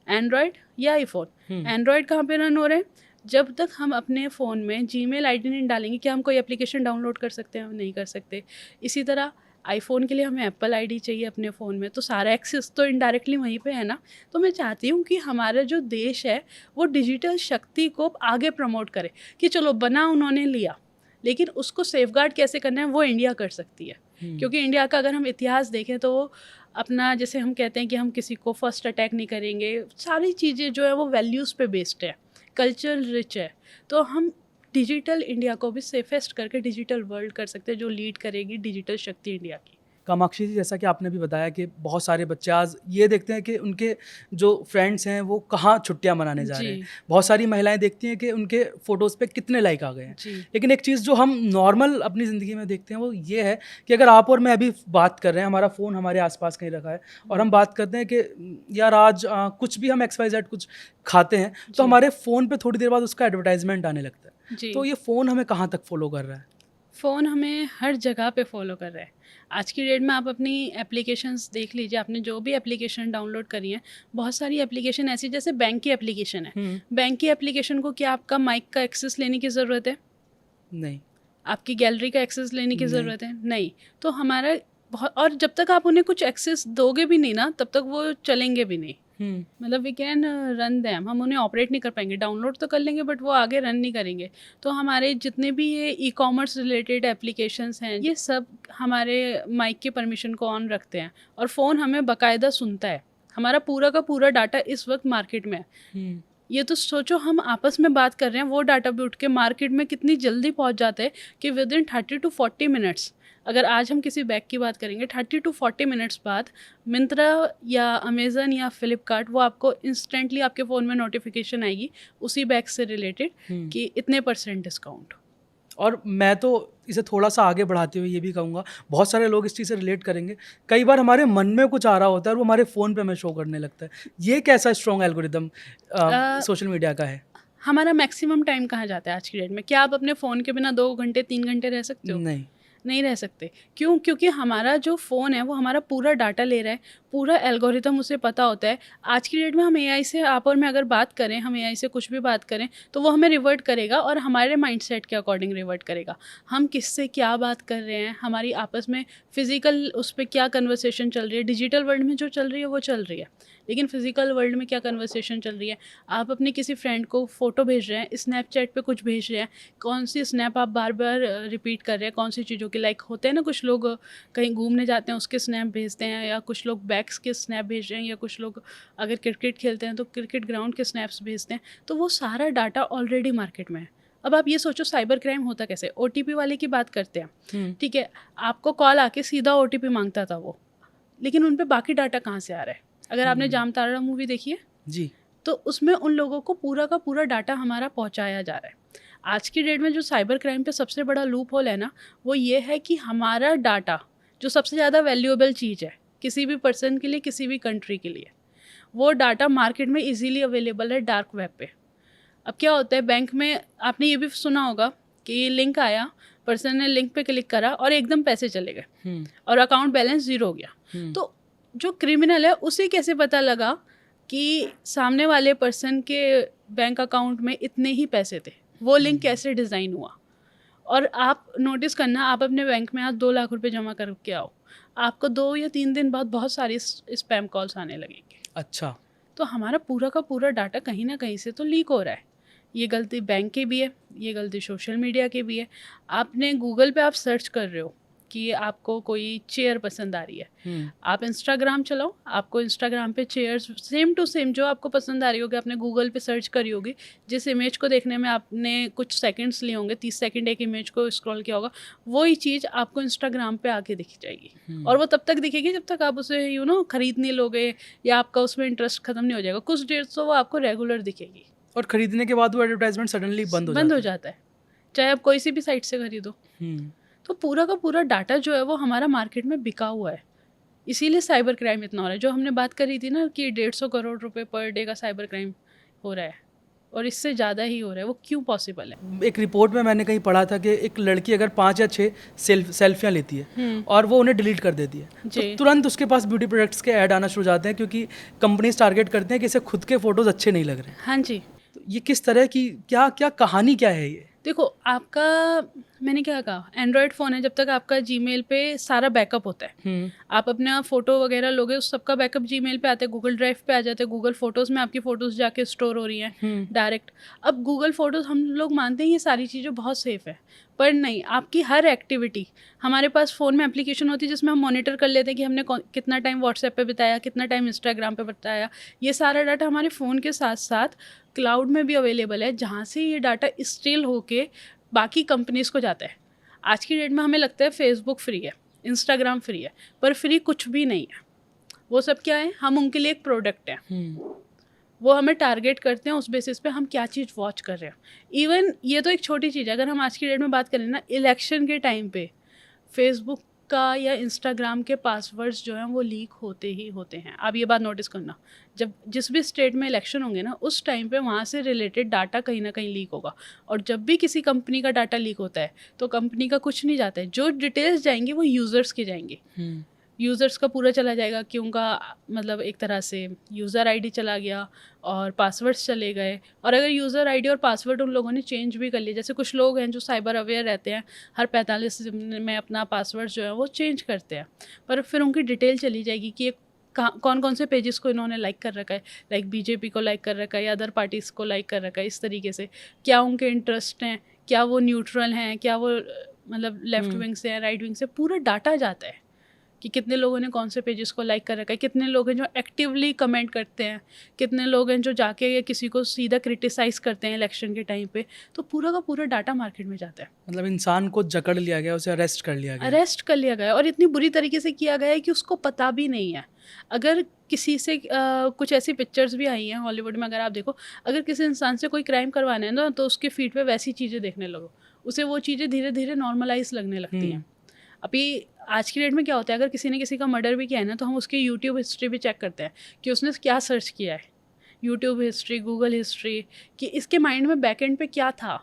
एंड्रॉयड या आईफोन। एंड्रॉयड कहाँ पे रन हो रहे हैं, जब तक हम अपने फ़ोन में जीमेल आईडी नहीं डालेंगे, क्या हम कोई एप्लीकेशन डाउनलोड कर सकते हैं? हम नहीं कर सकते। इसी तरह आईफ़ोन के लिए हमें एप्पल आईडी चाहिए अपने फ़ोन में, तो सारा एक्सेस तो इनडायरेक्टली वहीं पे है ना। तो मैं चाहती हूँ कि हमारा जो देश है वो डिजिटल शक्ति को आगे प्रमोट करे, कि चलो बना उन्होंने लिया, लेकिन उसको सेफगार्ड कैसे करना है वो इंडिया कर सकती है। क्योंकि इंडिया का अगर हम इतिहास देखें तो वो अपना, जैसे हम कहते हैं कि हम किसी को फर्स्ट अटैक नहीं करेंगे, सारी चीज़ें जो है वो वैल्यूज़ पे बेस्ड है, कल्चर रिच है। तो हम डिजिटल इंडिया को भी सेफेस्ट करके डिजिटल वर्ल्ड कर सकते हैं, जो लीड करेगी डिजिटल शक्ति इंडिया की। कामाक्षी जी, जैसा कि आपने भी बताया कि बहुत सारे बच्चे आज ये देखते हैं कि उनके जो फ्रेंड्स हैं वो कहाँ छुट्टियां मनाने जा रहे हैं। जी। बहुत सारी महिलाएं देखती हैं कि उनके फ़ोटोज़ पे कितने लाइक आ गए हैं। जी। लेकिन एक चीज़ जो हम नॉर्मल अपनी ज़िंदगी में देखते हैं वो ये है कि अगर आप और मैं अभी बात कर रहे हैं, हमारा फ़ोन हमारे आसपास कहीं रखा है और हम बात करते हैं कि यार आज कुछ भी हम XYZ कुछ खाते हैं, तो जी। हमारे फ़ोन पे थोड़ी देर बाद उसका एडवर्टाइजमेंट आने लगता है। जी। तो ये फ़ोन हमें कहाँ तक फॉलो कर रहा है? फ़ोन हमें हर जगह पे फ़ॉलो कर रहा है। आज की डेट में आप अपनी एप्लीकेशंस देख लीजिए, आपने जो भी एप्लीकेशन डाउनलोड करी हैं, बहुत सारी एप्लीकेशन ऐसी जैसे बैंक की एप्लीकेशन है। बैंक की एप्लीकेशन को क्या आपका माइक का एक्सेस लेने की ज़रूरत है? नहीं। आपकी गैलरी का एक्सेस लेने की नहीं। ज़रूरत है? नहीं। तो हमारा बहुत, और जब तक आप उन्हें कुछ एक्सेस दोगे भी नहीं ना, तब तक वो चलेंगे भी नहीं। मतलब वी कैन रन दैम, हम उन्हें ऑपरेट नहीं कर पाएंगे। डाउनलोड तो कर लेंगे बट वो आगे रन नहीं करेंगे। तो हमारे जितने भी ये ई कॉमर्स रिलेटेड एप्लीकेशंस हैं, ये सब हमारे माइक के परमिशन को ऑन रखते हैं और फ़ोन हमें बाकायदा सुनता है। हमारा पूरा का पूरा डाटा इस वक्त मार्केट में है। ये तो सोचो, हम आपस में बात कर रहे हैं, वो डाटा भी उठ के मार्केट में कितनी जल्दी पहुंच जाता है कि विद इन 30 to 40 मिनट्स, अगर आज हम किसी बैग की बात करेंगे, 30 to 40 मिनट्स बाद मिंत्रा या अमेज़न या फ्लिपकार्ट वो आपको इंस्टेंटली आपके फ़ोन में नोटिफिकेशन आएगी उसी बैग से रिलेटेड कि इतने % डिस्काउंट। और मैं तो इसे थोड़ा सा आगे बढ़ाते हुए ये भी कहूँगा, बहुत सारे लोग इस चीज़ से रिलेट करेंगे। कई बार हमारे मन में कुछ आ रहा होता है और वो हमारे फ़ोन पे हमें शो करने लगता है। ये कैसा स्ट्रॉन्ग एल्गोरिदम सोशल मीडिया का है? हमारा मैक्सिमम टाइम कहाँ जाता है आज की डेट में? क्या आप अपने फ़ोन के बिना 2 घंटे 3 घंटे रह सकते हो? नहीं। नहीं रह सकते। क्यों? क्योंकि हमारा जो फ़ोन है वो हमारा पूरा डाटा ले रहा है, पूरा एल्गोरिथम उसे पता होता है। आज की डेट में हम एआई से, आप और मैं अगर बात करें, हम एआई से कुछ भी बात करें तो वो हमें रिवर्ट करेगा और हमारे माइंडसेट के अकॉर्डिंग रिवर्ट करेगा। हम किससे क्या बात कर रहे हैं, हमारी आपस में फ़िज़िकल उस पे क्या कन्वर्सेशन चल रही है, डिजिटल वर्ल्ड में जो चल रही है वो चल रही है। लेकिन फ़िज़िकल वर्ल्ड में क्या कन्वर्सेशन चल रही है? आप अपने किसी फ्रेंड को फ़ोटो भेज रहे हैं, स्नैपचैट पे कुछ भेज रहे हैं, कौन सी स्नैप आप बार-बार रिपीट कर रहे हैं, कौन सी चीज़ों की, लाइक होते हैं ना कुछ लोग कहीं घूमने जाते हैं उसके स्नैप भेजते हैं, या कुछ लोग बैग्स के स्नैप भेज रहे हैं, या कुछ लोग अगर क्रिकेट खेलते हैं तो क्रिकेट ग्राउंड के स्नैप्स भेजते हैं। तो वो सारा डाटा ऑलरेडी मार्केट में है। अब आप ये सोचो साइबर क्राइम होता कैसे? ओटीपी वाले की बात करते हैं, ठीक है? आपको कॉल आके सीधा ओटीपी माँगता था वो, लेकिन उन पे बाकी डाटा कहाँ से आ रहा है? अगर आपने जामताड़ा मूवी देखी है, जी। तो उसमें उन लोगों को पूरा का पूरा डाटा हमारा पहुँचाया जा रहा है। आज की डेट में जो साइबर क्राइम पे सबसे बड़ा लूप होल है ना, वो ये है कि हमारा डाटा, जो सबसे ज़्यादा वैल्यूएबल चीज़ है किसी भी पर्सन के लिए, किसी भी कंट्री के लिए, वो डाटा मार्केट में इजीली अवेलेबल है डार्क वेब पे। अब क्या होता है, बैंक में आपने ये भी सुना होगा कि लिंक आया, पर्सन ने लिंक पे क्लिक करा और एकदम पैसे चले गए और अकाउंट बैलेंस 0 हो गया। तो जो क्रिमिनल है उसे कैसे पता लगा कि सामने वाले पर्सन के बैंक अकाउंट में इतने ही पैसे थे? वो लिंक कैसे डिज़ाइन हुआ? और आप नोटिस करना, आप अपने बैंक में आज 2 लाख रुपए जमा करके आओ, आपको 2 या 3 दिन बाद बहुत सारी स्पैम कॉल्स आने लगेंगे। अच्छा। तो हमारा पूरा का पूरा डाटा कहीं ना कहीं से तो लीक हो रहा है। ये गलती बैंक की भी है, ये गलती सोशल मीडिया की भी है। आपने गूगल पे आप सर्च कर रहे हो कि आपको कोई चेयर पसंद आ रही है, आप इंस्टाग्राम चलाओ, आपको इंस्टाग्राम पे चेयर्स सेम टू सेम जो आपको पसंद आ रही होगी, आपने गूगल पे सर्च करी होगी, जिस इमेज को देखने में आपने कुछ सेकंड्स लिए होंगे, 30 सेकंड एक इमेज को स्क्रॉल किया होगा, वही चीज़ आपको इंस्टाग्राम पे आके दिख जाएगी। और वो तब तक दिखेगी जब तक आप उसे खरीद नहीं लोगे या आपका उसमें इंटरेस्ट खत्म नहीं हो जाएगा। कुछ देर तो वो आपको रेगुलर दिखेगी और खरीदने के बाद वो एडवर्टाइजमेंट सडनली बंद हो जाता है, चाहे आप कोई सी भी साइट से खरीदो। तो पूरा का पूरा डाटा जो है वो हमारा मार्केट में बिका हुआ है। इसीलिए साइबर क्राइम इतना हो रहा है। जो हमने बात करी थी ना कि 150 करोड़ रुपए पर डे का साइबर क्राइम हो रहा है, और इससे ज़्यादा ही हो रहा है। वो क्यों पॉसिबल है? एक रिपोर्ट में मैंने कहीं पढ़ा था कि एक लड़की अगर 5 या 6 सेल्फियाँ लेती है और वो उन्हें डिलीट कर देती है, तो तुरंत उसके पास ब्यूटी प्रोडक्ट्स के ऐड आना शुरू हो जाते हैं, क्योंकि कंपनीज टारगेट करते हैं कि इसे खुद के फोटोज अच्छे नहीं लग रहे। हाँ जी। तो ये किस तरह की, क्या क्या कहानी क्या है ये? देखो, आपका, मैंने क्या कहा, एंड्रॉयड फ़ोन है, जब तक आपका जीमेल पे सारा बैकअप होता है, आप अपना फ़ोटो वगैरह लोगे, उस सबका बैकअप जीमेल पे आता है, गूगल ड्राइव पे आ जाते हैं, गूगल फ़ोटोज़ में आपकी फ़ोटोज़ जाके स्टोर हो रही हैं डायरेक्ट। अब गूगल फ़ोटोज़ हम लोग मानते हैं ये सारी चीज़ें बहुत सेफ़ है, पर नहीं। आपकी हर एक्टिविटी, हमारे पास फ़ोन में एप्लीकेशन होती है जिसमें हम मॉनिटर कर लेते हैं कि हमने कितना टाइम व्हाट्सएप पे बिताया, कितना टाइम इंस्टाग्राम पे बिताया। ये सारा डाटा हमारे फ़ोन के साथ साथ क्लाउड में भी अवेलेबल है, जहाँ से ये डाटा स्टील होके बाकी कंपनीज़ को जाता है। आज की डेट में हमें लगता है फेसबुक फ्री है, इंस्टाग्राम फ्री है, पर फ्री कुछ भी नहीं है। वो सब क्या है? हम उनके लिए एक प्रोडक्ट हैं। वो हमें टारगेट करते हैं उस बेसिस पे हम क्या चीज़ वॉच कर रहे हैं। इवन ये तो एक छोटी चीज़ है, अगर हम आज की डेट में बात करें ना, इलेक्शन के टाइम पे फेसबुक का या इंस्टाग्राम के पासवर्ड्स जो हैं वो लीक होते ही होते हैं। आप ये बात नोटिस करना, जब जिस भी स्टेट में इलेक्शन होंगे ना, उस टाइम पे वहाँ से रिलेटेड डाटा कहीं ना कहीं लीक होगा। और जब भी किसी कंपनी का डाटा लीक होता है तो कंपनी का कुछ नहीं जाता है, जो डिटेल्स जाएंगी वो यूज़र्स की जाएंगी। यूज़र्स का पूरा चला जाएगा कि उनका मतलब एक तरह से यूज़र आईडी चला गया और पासवर्ड्स चले गए। और अगर यूज़र आईडी और पासवर्ड उन लोगों ने चेंज भी कर लिया, जैसे कुछ लोग हैं जो साइबर अवेयर रहते हैं, हर 45 दिन में अपना पासवर्ड जो है वो चेंज करते हैं, पर फिर उनकी डिटेल चली जाएगी कि ये कौन कौन से पेजेस को इन्होंने लाइक कर रखा है, लाइक बीजेपी को लाइक कर रखा है या अदर पार्टीज़ को लाइक कर रखा है। इस तरीके से क्या उनके इंटरेस्ट हैं, क्या वो न्यूट्रल हैं, क्या वो मतलब लेफ्ट विंग से हैं, राइट विंग से, पूरा डाटा जाता है कि कितने लोगों ने कौन से पेजेस को लाइक कर रखा है, कितने लोग हैं जो एक्टिवली कमेंट करते हैं, कितने लोग हैं जो जाके किसी को सीधा क्रिटिसाइज़ करते हैं इलेक्शन के टाइम पे। तो पूरा का पूरा डाटा मार्केट में जाता है। मतलब इंसान को जकड़ लिया गया, उसे अरेस्ट कर लिया गया। अरेस्ट कर लिया गया और इतनी बुरी तरीके से किया गया है कि उसको पता भी नहीं है। अगर किसी से कुछ ऐसी पिक्चर्स भी आई हैं हॉलीवुड में, अगर आप देखो, अगर किसी इंसान से कोई क्राइम करवाना है ना तो उसके फीड पे वैसी चीज़ें देखने लगो, उसे वो चीज़ें धीरे धीरे नॉर्मलाइज लगने लगती हैं। अभी आज की डेट में क्या होता है, अगर किसी ने किसी का मर्डर भी किया है ना तो हम उसकी यूट्यूब हिस्ट्री भी चेक करते हैं कि उसने क्या सर्च किया है, यूट्यूब हिस्ट्री, गूगल हिस्ट्री, कि इसके माइंड में बैक एंड पे क्या था।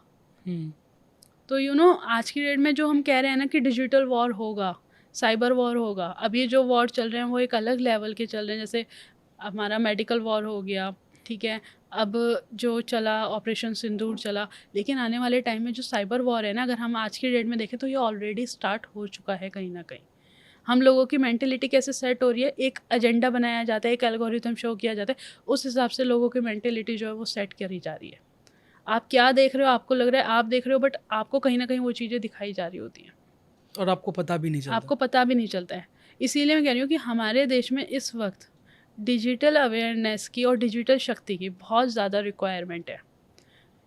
तो आज की डेट में जो हम कह रहे हैं ना कि डिजिटल वॉर होगा, साइबर वॉर होगा, अब ये जो वॉर चल रहे हैं वो एक अलग लेवल के चल रहे हैं। जैसे हमारा मेडिकल वॉर हो गया, ठीक है, अब जो चला ऑपरेशन सिंदूर चला, लेकिन आने वाले टाइम में जो साइबर वॉर है ना, अगर हम आज की डेट में देखें तो ये ऑलरेडी स्टार्ट हो चुका है कहीं ना कहीं। हम लोगों की मेंटेलिटी कैसे सेट हो रही है, एक एजेंडा बनाया जाता है, एक एल्गोरिथम शो किया जाता है, उस हिसाब से लोगों की मेंटेलिटी जो है वो सेट करी जा रही है। आप क्या देख रहे हो, आपको लग रहा है आप देख रहे हो, बट आपको कहीं ना कहीं वो चीज़ें दिखाई जा रही होती हैं और आपको पता भी नहीं चलता। आपको पता भी नहीं चलता है। इसीलिए मैं कह रही हूँ कि हमारे देश में इस वक्त डिजिटल अवेयरनेस की और डिजिटल शक्ति की बहुत ज़्यादा रिक्वायरमेंट है,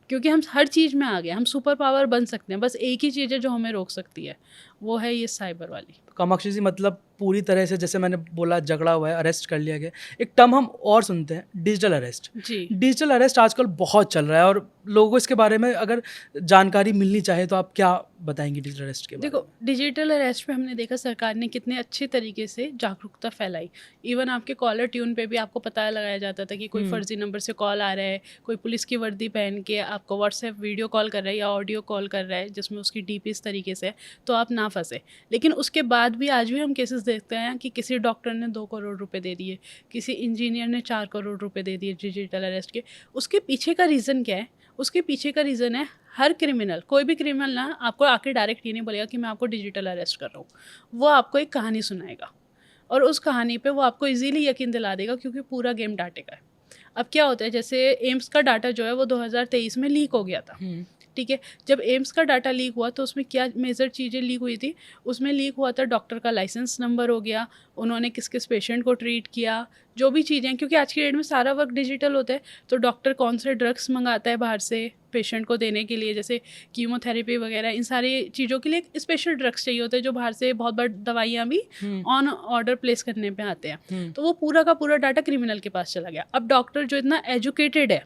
क्योंकि हम हर चीज़ में आ गए, हम सुपर पावर बन सकते हैं। बस एक ही चीज़ है जो हमें रोक सकती है, वो है ये साइबर वाली। कामाक्षी जी, मतलब पूरी तरह से जैसे मैंने बोला झगड़ा हुआ है, अरेस्ट कर लिया गया। एक टर्म हम और सुनते हैं, डिजिटल अरेस्ट। जी, डिजिटल अरेस्ट आजकल बहुत चल रहा है और लोगों को इसके बारे में अगर जानकारी मिलनी चाहे तो आप क्या बताएंगी डिजिटल अरेस्ट के बारे देखो, डिजिटल अरेस्ट पे हमने देखा सरकार ने कितने अच्छे तरीके से जागरूकता फैलाई। इवन आपके कॉलर ट्यून पे भी आपको पता लगाया जाता था कि कोई फर्जी नंबर से कॉल आ रहा है, कोई पुलिस की वर्दी पहन के आपको व्हाट्सएप वीडियो कॉल कर रहा है या ऑडियो कॉल कर रहा है जिसमें उसकी डीपी इस तरीके से है, तो आप ना फंसे। लेकिन उसके बाद भी आज भी हम केसेस देखते हैं कि किसी डॉक्टर ने 2 करोड़ रुपए दे दिए, किसी इंजीनियर ने 4 करोड़ रुपए दे दिए डिजिटल अरेस्ट के। उसके पीछे का रीज़न क्या है? उसके पीछे का रीज़न है, हर क्रिमिनल, कोई भी क्रिमिनल ना आपको आके डायरेक्ट ये नहीं बोलेगा कि मैं आपको डिजिटल अरेस्ट कर रहा हूँ। वो आपको एक कहानी सुनाएगा और उस कहानी पे वो आपको इजीली यकीन दिला देगा, क्योंकि पूरा गेम डाटे का है। अब क्या होता है, जैसे एम्स का डाटा जो है वो 2023 में लीक हो गया था, ठीक है। जब एम्स का डाटा लीक हुआ तो उसमें क्या मेजर चीज़ें लीक हुई थी, उसमें लीक हुआ था डॉक्टर का लाइसेंस नंबर हो गया, उन्होंने किस किस पेशेंट को ट्रीट किया, जो भी चीज़ें, क्योंकि आज की डेट में सारा वर्क डिजिटल होता है। तो डॉक्टर कौन से ड्रग्स मंगाता है बाहर से पेशेंट को देने के लिए, जैसे कीमोथेरेपी वगैरह, इन सारी चीज़ों के लिए स्पेशल ड्रग्स चाहिए होते हैं जो बाहर से बहुत बार दवाइयाँ भी ऑन ऑर्डर प्लेस करने पे आते हैं। तो वो पूरा का पूरा डाटा क्रिमिनल के पास चला गया। अब डॉक्टर जो इतना एजुकेटेड है,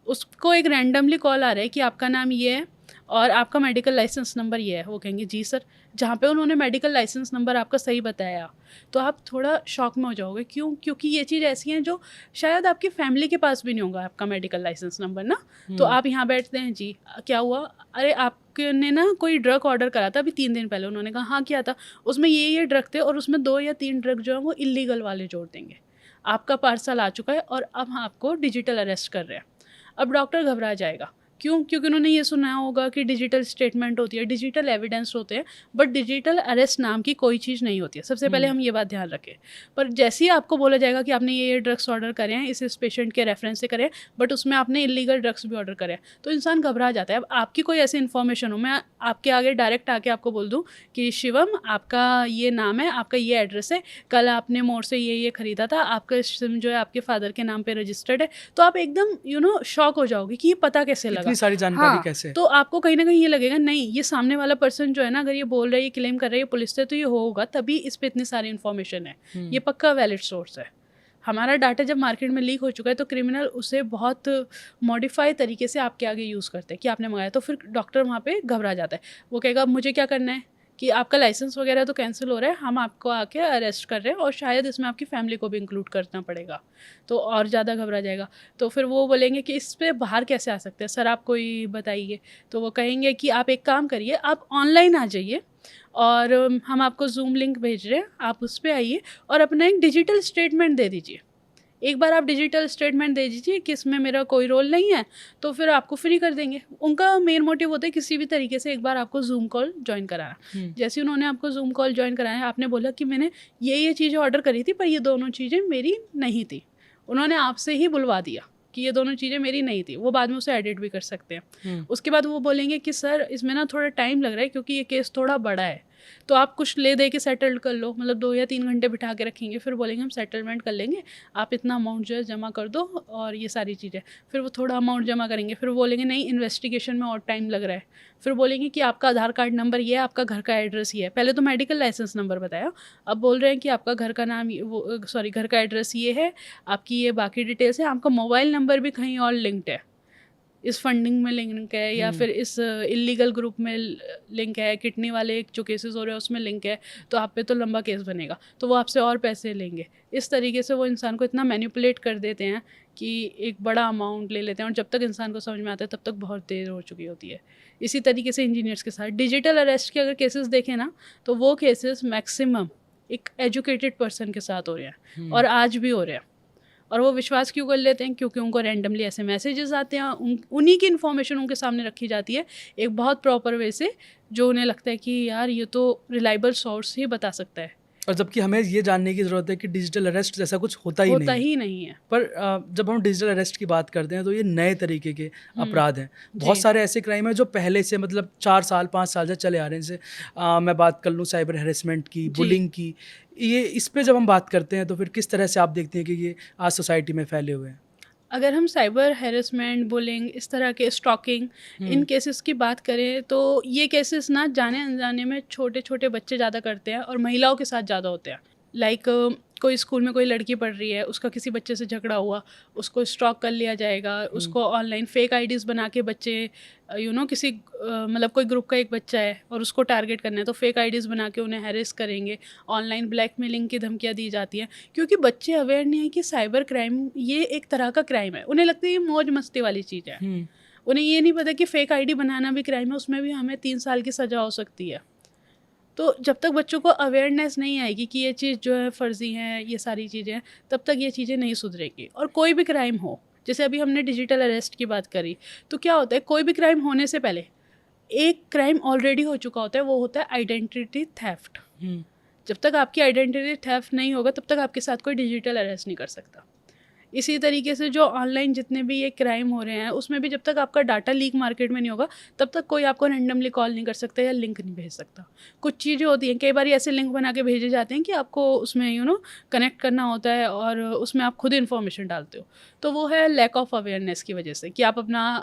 उसको एक रैंडमली कॉल आ रहा है कि आपका नाम ये है और आपका मेडिकल लाइसेंस नंबर ये है। वो कहेंगे जी सर, जहाँ पे उन्होंने मेडिकल लाइसेंस नंबर आपका सही बताया, तो आप थोड़ा शॉक में हो जाओगे। क्यों? क्योंकि ये चीज़ ऐसी है जो शायद आपकी फैमिली के पास भी नहीं होगा, आपका मेडिकल लाइसेंस नंबर ना। तो आप यहाँ बैठते हैं, जी क्या हुआ, अरे आपने ना कोई ड्रग ऑर्डर करा था अभी 3 दिन पहले। उन्होंने कहा हाँ किया था, उसमें ये ड्रग थे और उसमें 2 या 3 ड्रग जो है वो इलीगल वाले जोड़ देंगे। आपका पार्सल आ चुका है और अब हम आपको डिजिटल अरेस्ट कर रहे हैं। अब डॉक्टर घबरा जाएगा। क्यों? क्योंकि उन्होंने ये सुना होगा कि डिजिटल स्टेटमेंट होती है, डिजिटल एविडेंस होते हैं, बट डिजिटल अरेस्ट नाम की कोई चीज़ नहीं होती है। सबसे पहले हम ये बात ध्यान रखें। पर जैसे ही आपको बोला जाएगा कि आपने ये ड्रग्स ऑर्डर करे हैं, इस पेशेंट के रेफरेंस से करें, बट उसमें आपने इलीगल ड्रग्स भी ऑर्डर करे हैं, तो इंसान घबरा जाता है। अब आपकी कोई ऐसी इन्फॉर्मेशन हो, मैं आपके आगे डायरेक्ट आके आपको बोल दूँ कि शिवम आपका ये नाम है, आपका ये एड्रेस है, कल आपने मोड़ से ये ख़रीदा था, आपका सिम जो है आपके फादर के नाम पे रजिस्टर्ड है, तो आप एकदम शॉक हो जाओगे कि ये पता कैसे लगा, इतनी सारी जानकारी कैसे? तो आपको कहीं ना कहीं ये लगेगा नहीं, ये सामने वाला पर्सन जो है ना, अगर ये बोल रहा है, ये क्लेम कर रहा है ये पुलिस से, तो ये होगा तभी इस पे इतनी सारी इन्फॉर्मेशन है, ये पक्का वैलिड सोर्स है। हमारा डाटा जब मार्केट में लीक हो चुका है तो क्रिमिनल उसे बहुत मॉडिफाई तरीके से आपके आगे यूज़ करते हैं कि आपने मंगाया, तो फिर डॉक्टर वहाँ पे घबरा जाता है। वो कहेगा अब मुझे क्या करना है, कि आपका लाइसेंस वगैरह तो कैंसिल हो रहा है, हम आपको आके अरेस्ट कर रहे हैं और शायद इसमें आपकी फैमिली को भी इंक्लूड करना पड़ेगा, तो और ज़्यादा घबरा जाएगा। तो फिर वो बोलेंगे कि इस पे बाहर कैसे आ सकते हैं सर, आप कोई बताइए। तो वो कहेंगे कि आप एक काम करिए, आप ऑनलाइन आ जाइए और हम आपको ज़ूम लिंक भेज रहे हैं, आप उस पे आइए और अपना एक डिजिटल स्टेटमेंट दे दीजिए। एक बार आप डिजिटल स्टेटमेंट दे दीजिए कि इसमें मेरा कोई रोल नहीं है, तो फिर आपको फ्री कर देंगे। उनका मेन मोटिव होता है किसी भी तरीके से एक बार आपको ज़ूम कॉल जॉइन कराना। जैसे ही उन्होंने आपको ज़ूम कॉल जॉइन कराया, आपने बोला कि मैंने ये चीज़ें ऑर्डर करी थी, पर ये दोनों चीज़ें मेरी नहीं थी। उन्होंने आपसे ही बुलवा दिया कि ये दोनों चीज़ें मेरी नहीं थी। वो बाद में उसे एडिट भी कर सकते हैं। उसके बाद वो बोलेंगे कि सर इसमें ना थोड़ा टाइम लग रहा है क्योंकि ये केस थोड़ा बड़ा है, तो आप कुछ ले दे के सेटल्ड कर लो, मतलब 2 या 3 घंटे बिठा के रखेंगे, फिर बोलेंगे हम सेटलमेंट कर लेंगे, आप इतना अमाउंट जो है जमा कर दो और ये सारी चीज़ें। फिर वो थोड़ा अमाउंट जमा करेंगे, फिर वो बोलेंगे नहीं इन्वेस्टिगेशन में और टाइम लग रहा है। फिर बोलेंगे कि आपका आधार कार्ड नंबर ये है, आपका घर का एड्रेस ये है। पहले तो मेडिकल लाइसेंस नंबर बताया, अब बोल रहे हैं कि आपका घर का नाम वो सॉरी घर का एड्रेस ये है, आपकी ये बाकी डिटेल्स है, आपका मोबाइल नंबर भी कहीं और लिंक्ड है, इस फंडिंग में लिंक है या फिर इस इलीगल ग्रुप में लिंक है, किडनी वाले जो केसेस हो रहे हैं उसमें लिंक है, तो आप पे तो लंबा केस बनेगा, तो वो आपसे और पैसे लेंगे। इस तरीके से वो इंसान को इतना मैनिपुलेट कर देते हैं कि एक बड़ा अमाउंट ले लेते हैं, और जब तक इंसान को समझ में आता है तब तक बहुत देर हो चुकी होती है। इसी तरीके से इंजीनियर्स के साथ डिजिटल अरेस्ट के अगर केसेस देखें ना, तो वो केसेस मैक्सिमम एक एजुकेटेड पर्सन के साथ हो रहे हैं और आज भी हो रहे हैं। और वो विश्वास क्यों कर लेते हैं? क्योंकि उनको रैंडमली ऐसे मैसेजेस आते हैं, उन्हीं की इन्फॉर्मेशन उनके सामने रखी जाती है एक बहुत प्रॉपर वे से, जो उन्हें लगता है कि यार ये तो रिलायबल सोर्स ही बता सकता है। और जबकि हमें ये जानने की ज़रूरत है कि डिजिटल अरेस्ट जैसा कुछ होता ही होता नहीं है। ही नहीं है। पर जब हम डिजिटल अरेस्ट की बात करते हैं तो ये नए तरीके के अपराध हैं। बहुत जी। सारे ऐसे क्राइम हैं जो पहले से मतलब 4 साल 5 साल से चले आ रहे हैं। जैसे मैं बात कर लूँ साइबर हैरेसमेंट की, जी। बुलिंग की। ये इस पे जब हम बात करते हैं तो फिर किस तरह से आप देखते हैं कि ये आज सोसाइटी में फैले हुए हैं? अगर हम साइबर हैरेसमेंट, बुलिंग, इस तरह के स्टॉकिंग, इन केसेस की बात करें तो ये केसेस ना जाने अनजाने में छोटे छोटे बच्चे ज़्यादा करते हैं और महिलाओं के साथ ज़्यादा होते हैं। लाइक कोई स्कूल में कोई लड़की पढ़ रही है, उसका किसी बच्चे से झगड़ा हुआ, उसको स्टॉक कर लिया जाएगा, उसको ऑनलाइन फेक आईडीज़ बना के बच्चे किसी मतलब कोई ग्रुप का एक बच्चा है और उसको टारगेट करना है, तो फेक आईडीज़ बना के उन्हें हैरेस करेंगे। ऑनलाइन ब्लैकमेलिंग की धमकियाँ दी जाती हैं क्योंकि बच्चे अवेयर नहीं है कि साइबर क्राइम ये एक तरह का क्राइम है। उन्हें लगता है ये मौज मस्ती वाली चीज़ है। उन्हें ये नहीं पता कि फेक आईडी बनाना भी क्राइम है, उसमें भी हमें 3 साल की सज़ा हो सकती है। तो जब तक बच्चों को अवेयरनेस नहीं आएगी कि ये चीज़ जो है फ़र्ज़ी है, ये सारी चीज़ें, तब तक ये चीज़ें नहीं सुधरेगी। और कोई भी क्राइम हो, जैसे अभी हमने डिजिटल अरेस्ट की बात करी, तो क्या होता है कोई भी क्राइम होने से पहले एक क्राइम ऑलरेडी हो चुका होता है, वो होता है आइडेंटिटी थेफ्ट। जब तक आपकी आइडेंटिटी थेफ्ट नहीं होगा तब तक आपके साथ कोई डिजिटल अरेस्ट नहीं कर सकता। इसी तरीके से जो ऑनलाइन जितने भी ये क्राइम हो रहे हैं उसमें भी जब तक आपका डाटा लीक मार्केट में नहीं होगा तब तक कोई आपको रैंडमली कॉल नहीं कर सकता या लिंक नहीं भेज सकता। कुछ चीज़ें होती हैं, कई बार ऐसे लिंक बना के भेजे जाते हैं कि आपको उसमें कनेक्ट करना होता है और उसमें आप खुद इन्फॉर्मेशन डालते हो, तो वो है लैक ऑफ अवेयरनेस की वजह से कि आप अपना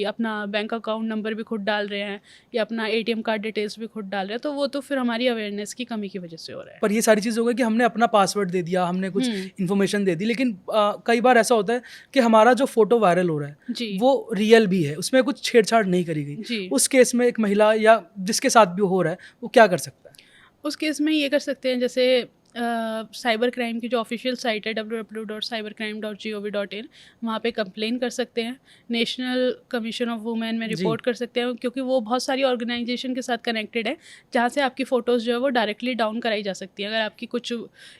अपना बैंक अकाउंट नंबर भी खुद डाल रहे हैं या अपना ATM कार्ड डिटेल्स भी खुद डाल रहे हैं, तो वो तो फिर हमारी अवेयरनेस की कमी की वजह से हो रहा है। पर ये सारी चीज़ हो गई कि हमने अपना पासवर्ड दे दिया, हमने कुछ इन्फॉर्मेशन दे दी, लेकिन कई बार ऐसा होता है कि हमारा जो फ़ोटो वायरल हो रहा है जी। वो रियल भी है, उसमें कुछ छेड़छाड़ नहीं करी गई। जी। उस केस में एक महिला या जिसके साथ भी हो रहा है वो क्या कर सकता है? उस केस में ये कर सकते हैं, जैसे साइबर क्राइम की जो ऑफिशियल साइट है www.cybercrime.gov.in, वहाँ पे कंप्लेन कर सकते हैं। नेशनल कमीशन ऑफ वुमेन में रिपोर्ट कर सकते हैं क्योंकि वो बहुत सारी ऑर्गेनाइजेशन के साथ कनेक्टेड है जहाँ से आपकी फ़ोटोज़ जो है वो डायरेक्टली डाउन कराई जा सकती है। अगर आपकी कुछ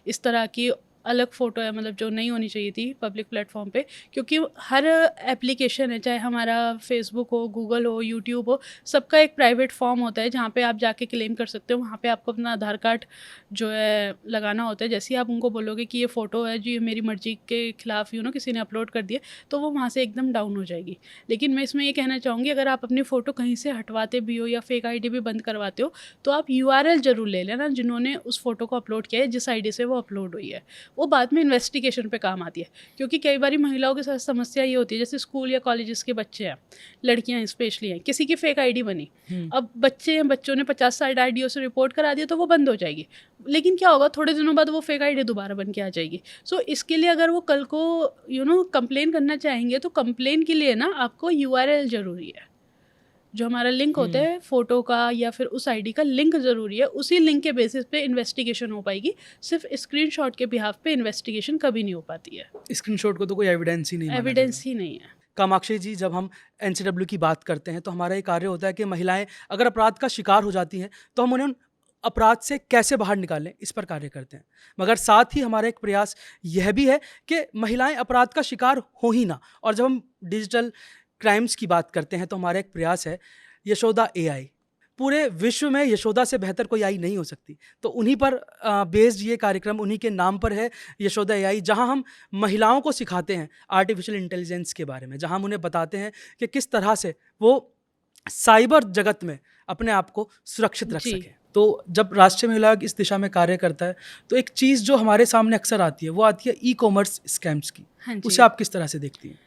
इस तरह की अलग फ़ोटो है, मतलब जो नहीं होनी चाहिए थी पब्लिक प्लेटफॉर्म पे, क्योंकि हर एप्लीकेशन है, चाहे हमारा फेसबुक हो, गूगल हो, यूट्यूब हो, सबका एक प्राइवेट फॉर्म होता है जहाँ पे आप जाके क्लेम कर सकते हो। वहाँ पे आपको अपना आधार कार्ड जो है लगाना होता है। जैसे ही आप उनको बोलोगे कि ये फ़ोटो है जी, ये मेरी मर्ज़ी के खिलाफ किसी ने अपलोड कर दिया, तो वो वहाँ से एकदम डाउन हो जाएगी। लेकिन मैं इसमें ये कहना चाहूँगी, अगर आप अपनी फ़ोटो कहीं से हटवाते भी हो या फेक आईडी भी बंद करवाते हो, तो आप URL ज़रूर ले लेना जिन्होंने उस फ़ोटो को अपलोड किया है, जिस आईडी से वो अपलोड हुई है। वो बाद में इन्वेस्टिगेशन पे काम आती है, क्योंकि कई बार महिलाओं के साथ समस्या ये होती है, जैसे स्कूल या कॉलेजेस के बच्चे हैं, लड़कियां स्पेशली हैं, किसी की फेक आईडी बनी, अब बच्चे हैं, बच्चों ने 50-60 आईडियों से रिपोर्ट करा दिया तो वो बंद हो जाएगी। लेकिन क्या होगा, थोड़े दिनों बाद वो फेक आईडी दोबारा बन के आ जाएगी। सो इसके लिए अगर वो कल को कंप्लेन करना चाहेंगे तो कंप्लेन के लिए ना आपको URL ज़रूरी है। जो हमारा लिंक होता है फ़ोटो का या फिर उस आईडी का लिंक ज़रूरी है, उसी लिंक के बेसिस पे इन्वेस्टिगेशन हो पाएगी। सिर्फ़ स्क्रीनशॉट के बिहाफ़ पे इन्वेस्टिगेशन कभी नहीं हो पाती है, स्क्रीनशॉट को तो कोई एविडेंस ही नहीं माना जाता। एविडेंस ही नहीं है। कामाक्षी जी, जब हम एनसीडब्ल्यू की बात करते हैं तो हमारा ये कार्य होता है कि महिलाएं अगर अपराध का शिकार हो जाती हैं तो हम उन्हें उन अपराध से कैसे बाहर निकालें, इस पर कार्य करते हैं। मगर साथ ही हमारा एक प्रयास यह भी है कि महिलाएं अपराध का शिकार हो ही ना। और जब हम डिजिटल क्राइम्स की बात करते हैं तो हमारा एक प्रयास है यशोदा एआई। पूरे विश्व में यशोदा से बेहतर कोई आई नहीं हो सकती, तो उन्हीं पर बेस्ड ये कार्यक्रम, उन्हीं के नाम पर है यशोदा एआई, जहां हम महिलाओं को सिखाते हैं आर्टिफिशियल इंटेलिजेंस के बारे में, जहां हम उन्हें बताते हैं कि किस तरह से वो साइबर जगत में अपने आप को सुरक्षित रख जी। सकें। तो जब राष्ट्रीय महिला आयोग इस दिशा में कार्य करता है तो एक चीज़ जो हमारे सामने अक्सर आती है वो आती है ई कॉमर्स स्कैम्स की। हाँ उसे जी। आप किस तरह से देखती हैं?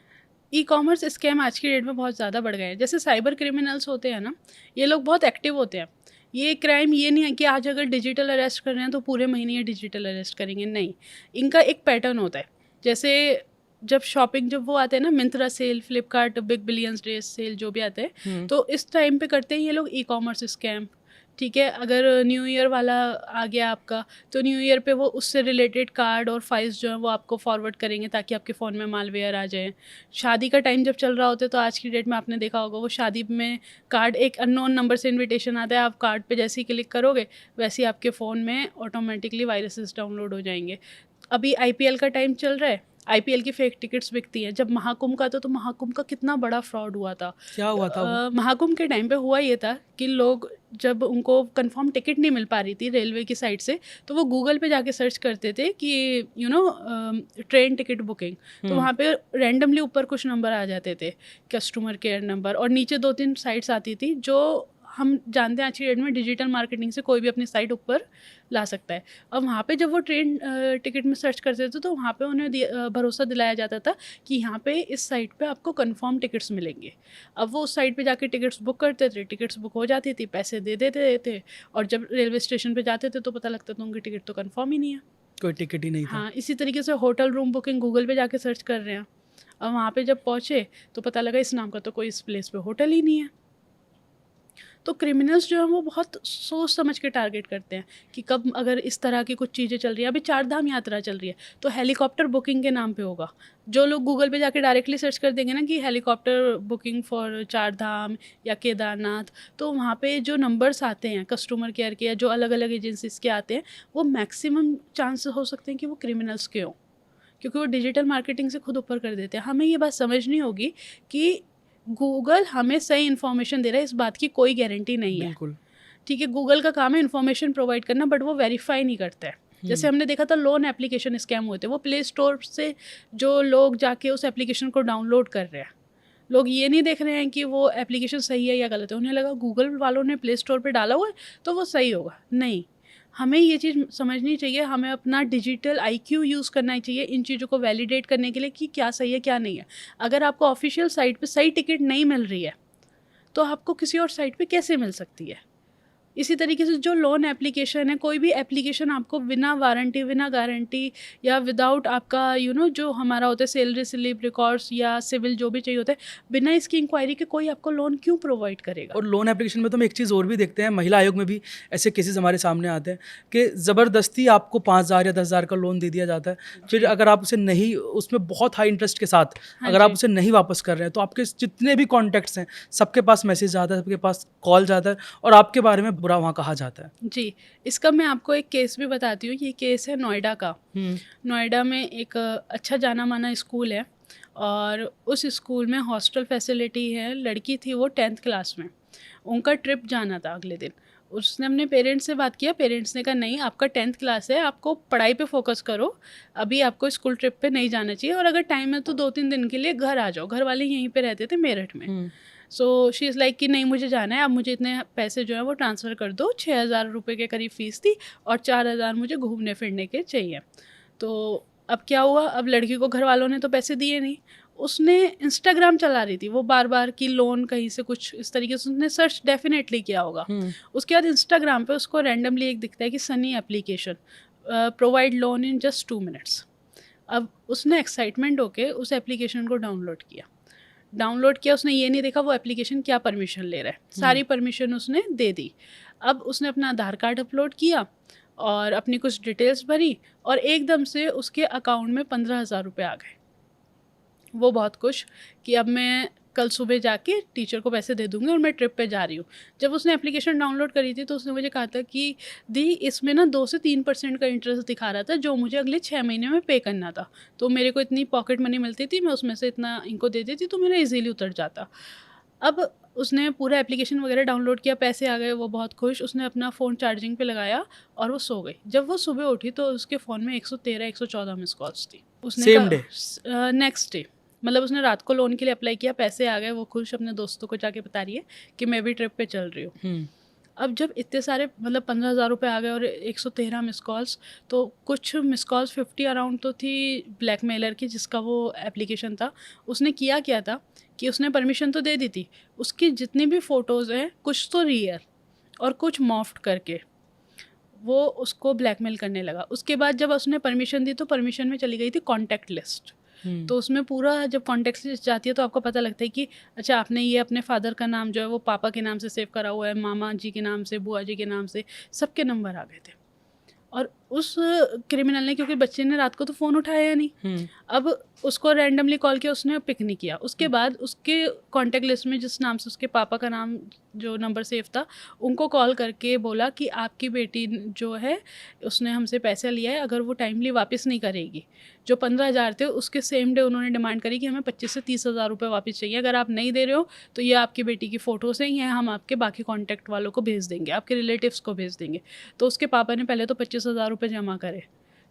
ई-कॉमर्स स्कैम आज की डेट में बहुत ज़्यादा बढ़ गए हैं। जैसे साइबर क्रिमिनल्स होते हैं ना, ये लोग बहुत एक्टिव होते हैं। ये क्राइम ये नहीं है कि आज अगर डिजिटल अरेस्ट कर रहे हैं तो पूरे महीने ये डिजिटल अरेस्ट करेंगे, नहीं। इनका एक पैटर्न होता है। जैसे जब वो आते हैं ना, Myntra sale, Flipkart big billions day sale जो भी आते हैं, तो इस टाइम पे करते हैं ये लोग ई-कॉमर्स स्कैम। ठीक है, अगर न्यू ईयर वाला आ गया आपका, तो न्यू ईयर पे वो उससे रिलेटेड कार्ड और फाइल्स जो हैं वो आपको फॉरवर्ड करेंगे ताकि आपके फ़ोन में मालवेयर आ जाए। शादी का टाइम जब चल रहा होता है तो आज की डेट में आपने देखा होगा, वो शादी में कार्ड एक अननोन नंबर से इनविटेशन आता है, आप कार्ड पे जैसे ही क्लिक करोगे वैसे ही आपके फ़ोन में ऑटोमेटिकली वायरसेस डाउनलोड हो जाएंगे। अभी आईपीएल का टाइम चल रहा है, आईपीएल की फेक टिकट्स बिकती हैं। जब महाकुंभ का था तो महाकुंभ का कितना बड़ा फ्रॉड हुआ था। क्या हुआ था वो? महाकुंभ के टाइम पे हुआ ये था कि लोग, जब उनको कंफर्म टिकट नहीं मिल पा रही थी रेलवे की साइड से, तो वो गूगल पे जाके सर्च करते थे कि ट्रेन टिकट बुकिंग, तो वहाँ पे रैंडमली ऊपर कुछ नंबर आ जाते थे, कस्टमर केयर नंबर, और नीचे 2-3 साइट्स आती थी जो हम जानते हैं आज की डेट में डिजिटल मार्केटिंग से कोई भी अपनी साइट ऊपर ला सकता है। अब वहाँ पे जब वो ट्रेन टिकट में सर्च करते थे तो वहाँ पे उन्हें भरोसा दिलाया जाता था कि यहाँ पे इस साइट पे आपको कंफर्म टिकट्स मिलेंगे। अब वो उस साइट पे जाके टिकट्स बुक करते थे, टिकट्स बुक हो जाती थी, पैसे दे देते थे, और जब रेलवे स्टेशन पे जाते थे तो पता लगता था उनकी टिकट तो कंफर्म ही नहीं है। कोई टिकट ही नहीं था। हाँ, इसी तरीके से होटल रूम बुकिंग गूगल पे जाके सर्च कर रहे हैं, और वहाँ पे जब पहुँचे तो पता लगा इस नाम का तो कोई इस प्लेस पे होटल ही नहीं है। तो क्रिमिनल्स जो हैं वो बहुत सोच समझ के टारगेट करते हैं कि कब अगर इस तरह की कुछ चीज़ें चल रही हैं। अभी 4 धाम यात्रा चल रही है तो हेलीकॉप्टर बुकिंग के नाम पे होगा। जो लोग गूगल पे जाके डायरेक्टली सर्च कर देंगे ना कि हेलीकॉप्टर बुकिंग फॉर 4 धाम या केदारनाथ, तो वहाँ पे जो नंबर्स आते हैं कस्टमर केयर के या जो अलग अलग एजेंसीज के आते हैं, वो मैक्सिमम चांस हो सकते हैं कि वो क्रिमिनल्स के हों, क्योंकि वो डिजिटल मार्केटिंग से खुद ऊपर कर देते हैं। हमें ये बात समझनी होगी कि गूगल हमें सही इन्फॉर्मेशन दे रहा है, इस बात की कोई गारंटी नहीं है। बिल्कुल। ठीक है, गूगल का काम है इन्फॉर्मेशन प्रोवाइड करना, बट वो वेरीफाई नहीं करता है। जैसे हमने देखा था लोन एप्लीकेशन स्कैम हुए थे, वो प्ले स्टोर से जो लोग जाके उस एप्लीकेशन को डाउनलोड कर रहे हैं, लोग ये नहीं देख रहे हैं कि वो एप्लीकेशन सही है या गलत है। उन्हें लगा गूगल वालों ने प्ले स्टोर पे डाला हुआ है तो वो सही होगा। नहीं, हमें ये चीज़ समझनी चाहिए, हमें अपना डिजिटल आईक्यू यूज़ करना चाहिए इन चीज़ों को वैलिडेट करने के लिए कि क्या सही है क्या नहीं है। अगर आपको ऑफिशियल साइट पे सही टिकट नहीं मिल रही है तो आपको किसी और साइट पे कैसे मिल सकती है। इसी तरीके से जो लोन एप्लीकेशन है, कोई भी एप्लीकेशन आपको बिना वारंटी, बिना गारंटी या विदाउट आपका जो हमारा होता है सैलरी स्लिप, रिकॉर्ड्स या सिविल जो भी चाहिए होता है, बिना इसकी इंक्वायरी के कोई आपको लोन क्यों प्रोवाइड करेगा। और लोन एप्लीकेशन में तो हम एक चीज़ और भी देखते हैं, महिला आयोग में भी ऐसे केसेस हमारे सामने आते हैं कि ज़बरदस्ती आपको 5,000 या 10,000 का लोन दे दिया जाता है। फिर अगर आप उसे नहीं, उसमें बहुत हाई इंटरेस्ट के साथ हाँ अगर आप जी। उसे नहीं वापस कर रहे हैं तो आपके जितने भी कॉन्टैक्ट्स हैं सबके पास मैसेज आता है, सबके पास कॉल जाता है और आपके बारे में बुरा वहाँ कहा जाता है। जी, इसका मैं आपको एक केस भी बताती हूँ। ये केस है नोएडा का। नोएडा में एक अच्छा जाना माना स्कूल है और उस स्कूल में हॉस्टल फैसिलिटी है। लड़की थी वो 10th क्लास में, उनका ट्रिप जाना था अगले दिन। उसने अपने पेरेंट्स से बात किया, पेरेंट्स ने कहा नहीं, आपका 10th क्लास है, आपको पढ़ाई पे फोकस करो, अभी आपको स्कूल ट्रिप पे नहीं जाना चाहिए, और अगर टाइम है तो 2-3 दिन के लिए घर आ जाओ। घर वाले यहीं पे रहते थे मेरठ में। सो शी इज़ लाइक कि नहीं मुझे जाना है, आप मुझे इतने पैसे जो है वो ट्रांसफ़र कर दो। 6,000 रुपये के करीब फ़ीस थी और 4,000 मुझे घूमने फिरने के चाहिए। तो अब क्या हुआ, अब लड़की को घर वालों ने तो पैसे दिए नहीं। उसने इंस्टाग्राम चला रही थी वो बार-बार कि लोन कहीं से कुछ इस तरीके से उसने सर्च डेफ़िनेटली किया होगा। उसके बाद इंस्टाग्राम पे उसको रैंडमली एक दिखता है कि Sunny application provide loan in just 2 minutes. अब उसने एक्साइटमेंट होके उस एप्लीकेशन को डाउनलोड किया। डाउनलोड किया, उसने ये नहीं देखा वो एप्लीकेशन क्या परमिशन ले रहा है, सारी परमिशन उसने दे दी। अब उसने अपना आधार कार्ड अपलोड किया और अपनी कुछ डिटेल्स भरी और एकदम से उसके अकाउंट में 15,000 रुपये आ गए। वो बहुत खुश कि अब मैं कल सुबह जाके टीचर को पैसे दे दूंगी और मैं ट्रिप पे जा रही हूँ। जब उसने एप्लीकेशन डाउनलोड करी थी तो उसने मुझे कहा था कि दी इसमें ना 2 से 3% का इंटरेस्ट दिखा रहा था जो मुझे अगले 6 महीने में पे करना था। तो मेरे को इतनी पॉकेट मनी मिलती थी, मैं उसमें से इतना इनको दे देती तो मेरा ईजीली उतर जाता। अब उसने पूरा एप्लीकेशन वगैरह डाउनलोड किया, पैसे आ गए, वो बहुत खुश। उसने अपना फ़ोन चार्जिंग पे लगाया और वो सो गई। जब वो सुबह उठी तो उसके फ़ोन में 113-114 मिस कॉल्स थी। उसने सेम डे? नेक्स्ट डे, मतलब उसने रात को लोन के लिए अप्लाई किया, पैसे आ गए, वो खुश अपने दोस्तों को जाके बता रही है कि मैं भी ट्रिप पे चल रही हूँ। अब जब इतने सारे मतलब 15,000 रुपये आ गए और 113 मिस कॉल्स, तो कुछ मिस कॉल्स 50 अराउंड तो थी ब्लैकमेलर की, जिसका वो एप्लीकेशन था। उसने किया क्या था कि उसने परमिशन तो दे दी थी, उसकी जितनी भी फ़ोटोज़ हैं कुछ तो रियल और कुछ मॉफ्ट करके वो उसको ब्लैकमेल करने लगा। उसके बाद जब उसने परमिशन दी तो परमिशन में चली गई थी कॉन्टैक्ट लिस्ट। तो उसमें पूरा जब कॉन्टैक्ट लिस्ट जाती है तो आपको पता लगता है कि अच्छा आपने ये अपने फादर का नाम जो है वो पापा के नाम से सेव करा हुआ है, मामा जी के नाम से, बुआ जी के नाम से, सबके नंबर आ गए थे। और उस क्रिमिनल ने, क्योंकि बच्चे ने रात को तो फ़ोन उठाया नहीं, अब उसको रैंडमली कॉल किया, उसने पिक नहीं किया। उसके बाद उसके कॉन्टैक्ट लिस्ट में जिस नाम से उसके पापा का नाम जो नंबर सेव था, उनको कॉल करके बोला कि आपकी बेटी जो है उसने हमसे पैसा लिया है, अगर वो टाइमली वापस नहीं करेगी, जो 15,000 थे उसके सेम डे उन्होंने डिमांड करी कि हमें 25 से 30,000 रुपये वापस चाहिए। अगर आप नहीं दे रहे हो तो ये आपकी बेटी की फ़ोटोज़ हैं, ये हम आपके बाकी कॉन्टैक्ट वालों को भेज देंगे, आपके रिलेटिव्स को भेज देंगे। तो उसके पापा ने पहले तो 25,000 रुपये जमा करे,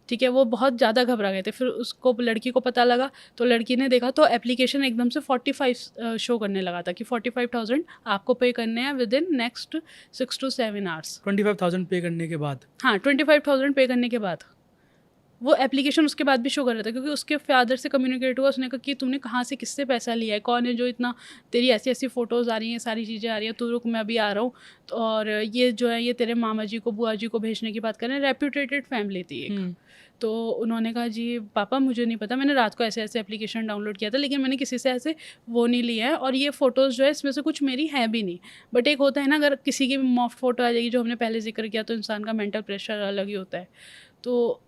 ठीक है। वो बहुत ज़्यादा घबरा गए थे। फिर उसको, लड़की को पता लगा तो लड़की ने देखा तो एप्लीकेशन एकदम से 45 शो करने लगा था कि 45,000 आपको पे करने हैं with in next 6 to 7 hours. 25,000 पे करने के बाद? हाँ, 25,000 पे करने के बाद वो एप्लीकेशन उसके बाद भी शो कर रहा था, क्योंकि उसके फादर से कम्युनिकेट हुआ। उसने कहा कि तूने कहाँ से, किससे पैसा लिया है, कौन है जो इतना, तेरी ऐसी ऐसी फ़ोटोज़ आ रही हैं, सारी चीज़ें आ रही हैं, तू रुक मैं अभी आ रहा हूँ। तो और ये जो है ये तेरे मामा जी को, बुआ जी को भेजने की बात कर रहे हैं। रेप्यूटेटेड फैमिली थी एक। तो उन्होंने कहा जी पापा मुझे नहीं पता, मैंने रात को ऐसे ऐसे एप्लीकेशन डाउनलोड किया था, लेकिन मैंने किसी से ऐसे वो नहीं लिया है, और ये फ़ोटोज़ जो है इसमें से कुछ मेरी है भी नहीं। बट एक होता है ना, अगर किसी की मॉफ्ट फ़ोटो आ जाएगी, जो हमने पहले जिक्र किया, तो इंसान का मेंटल प्रेशर अलग ही होता है। तो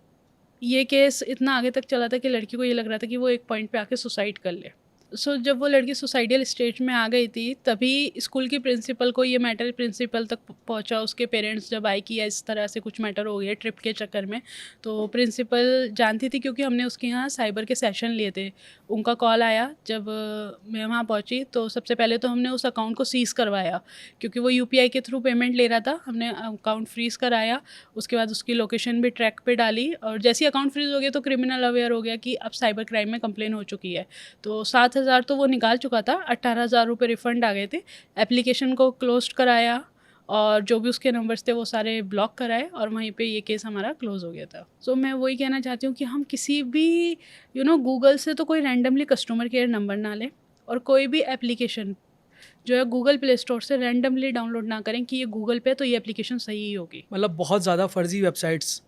ये केस इतना आगे तक चला था कि लड़की को ये लग रहा था कि वो एक पॉइंट पे आके सुसाइड कर ले। सो जब वो लड़की सुसाइडियल स्टेज में आ गई थी, तभी स्कूल की प्रिंसिपल को ये मैटर, प्रिंसिपल तक पहुंचा। उसके पेरेंट्स जब आए कि इस तरह से कुछ मैटर हो गया ट्रिप के चक्कर में, तो प्रिंसिपल जानती थी क्योंकि हमने उसके यहाँ साइबर के सेशन लिए थे। उनका कॉल आया जब मैं वहाँ पहुँची, तो सबसे पहले तो हमने उस अकाउंट को सीज़ करवाया, क्योंकि वो UPI के थ्रू पेमेंट ले रहा था। हमने अकाउंट फ्रीज़ कराया, उसके बाद उसकी लोकेशन भी ट्रैक पे डाली, और जैसे ही अकाउंट फ्रीज़ हो गया तो क्रिमिनल अवेयर हो गया कि अब साइबर क्राइम में कंप्लेन हो चुकी है। तो 7,000 तो वो निकाल चुका था, 18,000 रुपये रिफ़ंड आ गए थे। एप्लीकेशन को क्लोज कराया और जो भी उसके नंबर्स थे वो सारे ब्लॉक कराए, और वहीं पे ये केस हमारा क्लोज हो गया था। सो मैं वही कहना चाहती हूँ कि हम किसी भी गूगल से तो कोई रैंडमली कस्टमर केयर नंबर ना लें, और कोई भी एप्लीकेशन जो है गूगल प्ले स्टोर से रैंडमली डाउनलोड ना करें कि ये गूगल पे तो ये एप्लीकेशन सही ही होगी। मतलब बहुत ज़्यादा फर्जी वेबसाइट्स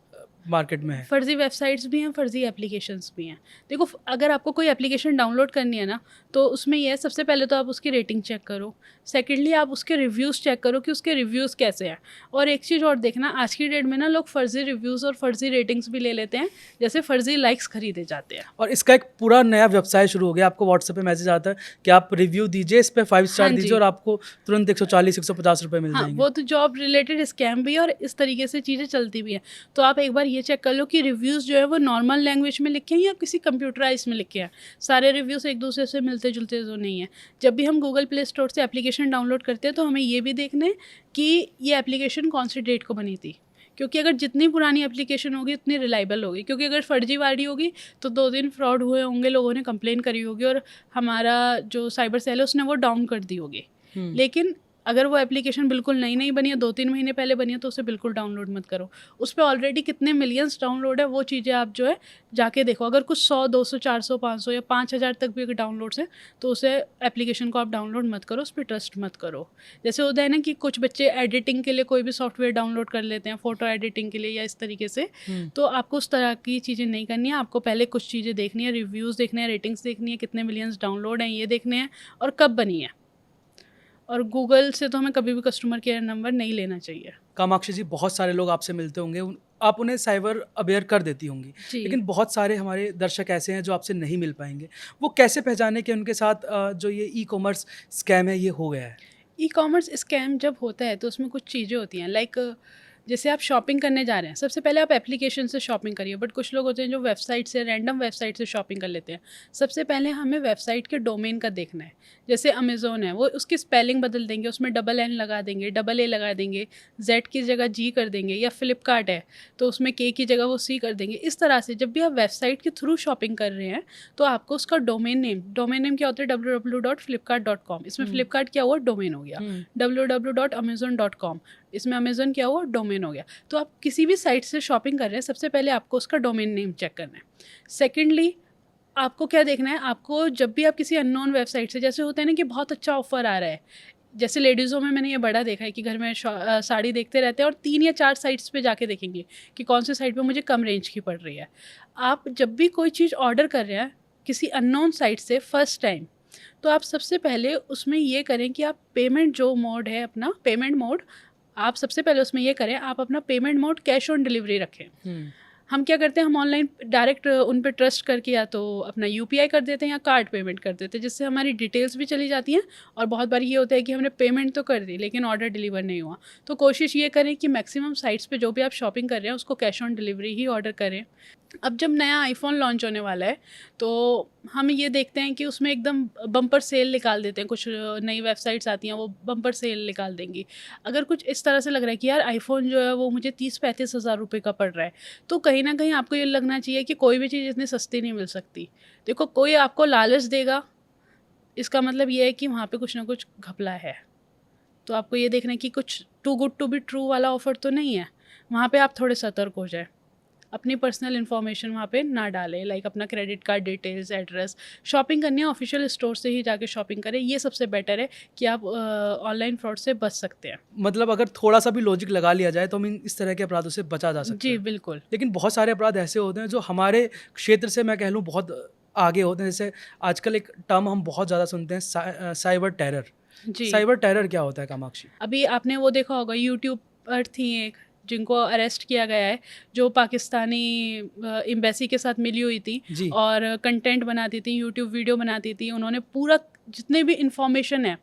मार्केट में है। फ़र्ज़ी वेबसाइट्स भी हैं, फ़र्ज़ी एप्लीकेशंस भी हैं। देखो अगर आपको कोई एप्लीकेशन डाउनलोड करनी है ना, तो उसमें ये है, सबसे पहले तो आप उसकी रेटिंग चेक करो। सेकेंडली आप उसके रिव्यूज़ चेक करो कि उसके रिव्यूज़ कैसे हैं। और एक चीज़ और देखना, आज की डेट में ना लोग फ़र्ज़ी रिव्यूज़ और फ़र्ज़ी रेटिंग्स भी ले लेते हैं, जैसे फ़र्ज़ी लाइक्स खरीदे जाते हैं। और इसका एक पूरा नया व्यवसाय शुरू हो गया। आपको व्हाट्सएप पे मैसेज आता है कि आप रिव्यू दीजिए, इस पे 5 स्टार हाँ दीजिए जी। और आपको तुरंत 140-150 रुपए मिल हाँ, जाएंगे। वो तो जॉब रिलेटेड स्कैम भी है, और इस तरीके से चीज़ें चलती भी हैं। तो आप एक बार ये चेक कर लो कि रिव्यूज़ जो है वो नॉर्मल लैंग्वेज में लिखे हैं या किसी कंप्यूटराइज में लिखे हैं। सारे रिव्यूज़ एक दूसरे से मिलते जुलते तो नहीं है। जब भी हम गूगल प्ले स्टोर से एप्लीकेशन डाउनलोड करते हैं तो हमें ये भी देखना है कि ये एप्लीकेशन कौन सी डेट को बनी थी, क्योंकि अगर जितनी पुरानी एप्लीकेशन होगी उतनी रिलायबल होगी। क्योंकि अगर फर्जीवाड़ी होगी तो 2 दिन फ्रॉड हुए होंगे, लोगों ने कंप्लेन करी होगी और हमारा जो साइबर सेल है उसने वो डाउन कर दी होगी। लेकिन अगर वो एप्लीकेशन बिल्कुल नई बनी है, 2-3 महीने पहले बनी है, तो उसे बिल्कुल डाउनलोड मत करो। उस पे ऑलरेडी कितने मिलियंस डाउनलोड है, वो चीज़ें आप जो है जाके देखो। अगर कुछ 100, 200, 400, 500 या 5000 तक भी अगर डाउनलोड्स हैं, तो उसे एप्लीकेशन को आप डाउनलोड मत करो, उस पे ट्रस्ट मत करो। जैसे होता है ना कि कुछ बच्चे एडिटिंग के लिए कोई भी सॉफ्टवेयर डाउनलोड कर लेते हैं, फ़ोटो एडिटिंग के लिए या इस तरीके से, तो आपको उस तरह की चीज़ें नहीं करनी है। आपको पहले कुछ चीज़ें देखनी है, रिव्यूज़ देखने हैं, रेटिंग्स देखनी है, कितने मिलियंस डाउनलोड हैं, ये देखने हैं और कब बनी है। और गूगल से तो हमें कभी भी कस्टमर केयर नंबर नहीं लेना चाहिए। कामाक्षी जी, बहुत सारे लोग आपसे मिलते होंगे, आप उन्हें साइबर अवेयर कर देती होंगी, जी। लेकिन बहुत सारे हमारे दर्शक ऐसे हैं जो आपसे नहीं मिल पाएंगे। वो कैसे पहचाने कि उनके साथ जो ये ई कॉमर्स स्कैम है ये हो गया है? ई-कॉमर्स स्कैम जब होता है तो उसमें कुछ चीज़ें होती हैं, लाइक जैसे आप शॉपिंग करने जा रहे हैं, सबसे पहले आप एप्लीकेशन से शॉपिंग करिए। बट कुछ लोग होते हैं जो वेबसाइट से, रैंडम वेबसाइट से शॉपिंग कर लेते हैं। सबसे पहले हमें वेबसाइट के डोमेन का देखना है। जैसे अमेज़न है, वो उसकी स्पेलिंग बदल देंगे, उसमें डबल एन लगा देंगे, डबल ए लगा देंगे, जेड की जगह जी कर देंगे। या फ्लिपकार्ट है तो उसमें के की जगह वो सी कर देंगे। इस तरह से जब भी आप वेबसाइट के थ्रू शॉपिंग कर रहे हैं, तो आपको उसका डोमेन नेम क्या होता है? www.flipkart.com। इसमें फ्लिपकार्ट क्या हुआ? डोमेन हो गया। www.amazon.com, इसमें अमेज़न क्या हुआ? डोमेन हो गया। तो आप किसी भी साइट से शॉपिंग कर रहे हैं, सबसे पहले आपको उसका डोमेन नेम चेक करना है। सेकेंडली, आपको क्या देखना है? आपको जब भी आप किसी अननोन वेबसाइट से, जैसे होता है ना कि बहुत अच्छा ऑफ़र आ रहा है, जैसे लेडीज़ों में मैंने ये बड़ा देखा है कि घर में साड़ी देखते रहते हैं और 3 या 4 साइट्स पे जाके देखेंगे कि कौन सी साइट पे मुझे कम रेंज की पड़ रही है। आप जब भी कोई चीज़ ऑर्डर कर रहे हैं किसी अननोन साइट से फर्स्ट टाइम, तो आप सबसे पहले उसमें ये करें कि आप पेमेंट जो मोड है, अपना पेमेंट मोड, आप सबसे पहले उसमें ये करें, आप अपना payment mode cash on delivery रखें। हम क्या करते हैं, हम ऑनलाइन डायरेक्ट उन पे ट्रस्ट करके या तो अपना यूपीआई कर देते हैं या कार्ड पेमेंट कर देते हैं, जिससे हमारी डिटेल्स भी चली जाती हैं। और बहुत बार ये होता है कि हमने पेमेंट तो कर दी लेकिन ऑर्डर डिलीवर नहीं हुआ। तो कोशिश ये करें कि मैक्सिमम साइट्स पे जो भी आप शॉपिंग कर रहे हैं उसको cash on delivery he order करें। अब जब नया आईफ़ोन लॉन्च होने वाला है, तो हम ये देखते हैं कि उसमें एकदम बम्पर सेल निकाल देते हैं। कुछ नई वेबसाइट्स आती हैं, वो बम्पर सेल निकाल देंगी। अगर कुछ इस तरह से लग रहा है कि यार आईफ़ोन जो है वो मुझे 30-35 हज़ार रुपये का पड़ रहा है, तो कहीं न कहीं आपको ये लगना चाहिए कि कोई भी चीज़ इतनी सस्ती नहीं मिल सकती। देखो, कोई आपको लालच देगा, इसका मतलब ये है कि वहाँ पे कुछ ना कुछ घपला है। तो आपको ये देखना है कि कुछ too good to be true वाला ऑफ़र तो नहीं है। वहाँ पे आप थोड़े सतर्क हो जाएँ। अपनी पर्सनल इन्फॉर्मेशन वहाँ पे ना डालें, लाइक अपना credit card details, address. Shopping करनी है ऑफिशियल स्टोर से ही जाके शॉपिंग करें, ये सबसे बेटर है कि आप ऑनलाइन फ्रॉड से बच सकते हैं। मतलब अगर थोड़ा सा भी लॉजिक लगा लिया जाए तो हम इस तरह के अपराधों से बचा जा सकता जी है। बिल्कुल। लेकिन बहुत सारे अपराध ऐसे होते हैं जो हमारे क्षेत्र से मैं कह लूँ बहुत आगे होते हैं। जैसे आजकल एक टर्म हम बहुत ज़्यादा सुनते हैं, साइबर टेरर। जी। साइबर टेरर क्या होता है कामाक्षी? अभी आपने वो देखा होगा, यूट्यूब पर थी एक जिनको अरेस्ट किया गया है, जो पाकिस्तानी एम्बेसी के साथ मिली हुई थी जी। और कंटेंट बनाती थी, यूट्यूब वीडियो बनाती थी। उन्होंने पूरा जितने भी इंफॉर्मेशन है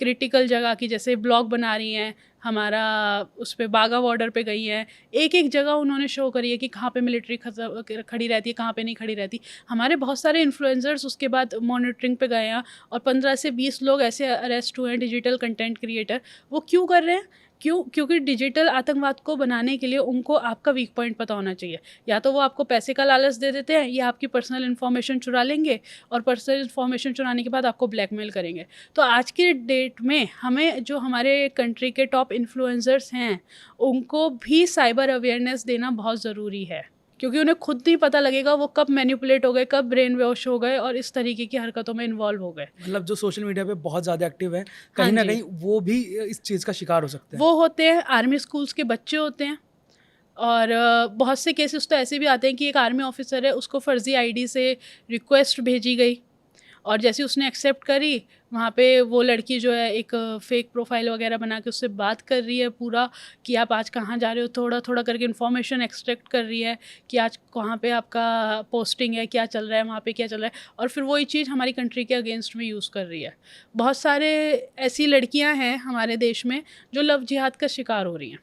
क्रिटिकल जगह की, जैसे ब्लॉग बना रही हैं, हमारा उस पे बागा बॉर्डर पे गई हैं, एक-एक जगह उन्होंने शो करी है कि कहाँ पे मिलिट्री खड़ी रहती है, कहाँ पे नहीं खड़ी रहती। हमारे बहुत सारे इन्फ्लुएंसर्स उसके बाद मॉनिटरिंग पे गए हैं और 15 से 20 लोग ऐसे अरेस्ट हुए हैं, डिजिटल कंटेंट क्रिएटर। वो क्यों कर रहे हैं? क्योंकि डिजिटल आतंकवाद को बनाने के लिए उनको आपका वीक पॉइंट पता होना चाहिए। या तो वो आपको पैसे का लालच दे देते हैं या आपकी पर्सनल इन्फॉर्मेशन चुरा लेंगे और पर्सनल इन्फॉर्मेशन चुराने के बाद आपको ब्लैकमेल करेंगे। तो आज की डेट में हमें जो हमारे कंट्री के टॉप इन्फ्लुएंसर्स हैं, उनको भी साइबर अवेयरनेस देना बहुत ज़रूरी है। क्योंकि उन्हें खुद नहीं पता लगेगा वो कब मैनिपुलेट हो गए, कब ब्रेन वॉश हो गए और इस तरीके की हरकतों में इन्वॉल्व हो गए। मतलब जो सोशल मीडिया पे बहुत ज़्यादा एक्टिव है, हाँ कहीं न जी। कहीं वो भी इस चीज़ का शिकार हो सकते हैं। वो होते हैं आर्मी स्कूल्स के बच्चे होते हैं। और बहुत से केसेस तो ऐसे भी आते हैं कि एक आर्मी ऑफिसर है, उसको फ़र्ज़ी आईडी से रिक्वेस्ट भेजी गई और जैसे उसने एक्सेप्ट करी, वहाँ पे वो लड़की जो है एक फ़ेक प्रोफाइल वगैरह बना के उससे बात कर रही है पूरा, कि आप आज कहाँ जा रहे हो, थोड़ा-थोड़ा करके इन्फॉर्मेशन एक्सट्रैक्ट कर रही है कि आज कहाँ पे आपका पोस्टिंग है, क्या चल रहा है, वहाँ पे क्या चल रहा है, और फिर वही चीज़ हमारी कंट्री के अगेंस्ट में यूज़ कर रही है। बहुत सारे ऐसी लड़कियाँ हैं हमारे देश में जो लव जिहाद का शिकार हो रही हैं।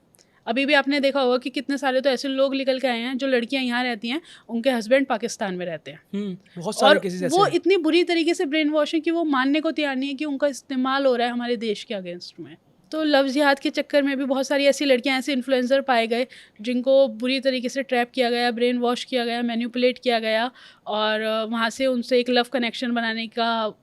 अभी भी आपने देखा होगा कि कितने सारे तो ऐसे लोग निकल के आए हैं, जो लड़कियां यहाँ रहती हैं, उनके हस्बैंड पाकिस्तान में रहते हैं बहुत सारे और केसेस ऐसे वो हैं। इतनी बुरी तरीके से ब्रेन वॉश है कि वो मानने को तैयार नहीं है कि उनका इस्तेमाल हो रहा है हमारे देश के अगेंस्ट में। तो लव जिहाद के चक्कर में भी बहुत सारी ऐसी लड़कियां, ऐसे इन्फ्लुएंसर पाए गए जिनको बुरी तरीके से ट्रैप किया गया, ब्रेन वॉश किया गया, मैनिपुलेट किया गया और वहाँ से उनसे एक लव कनेक्शन बनाने का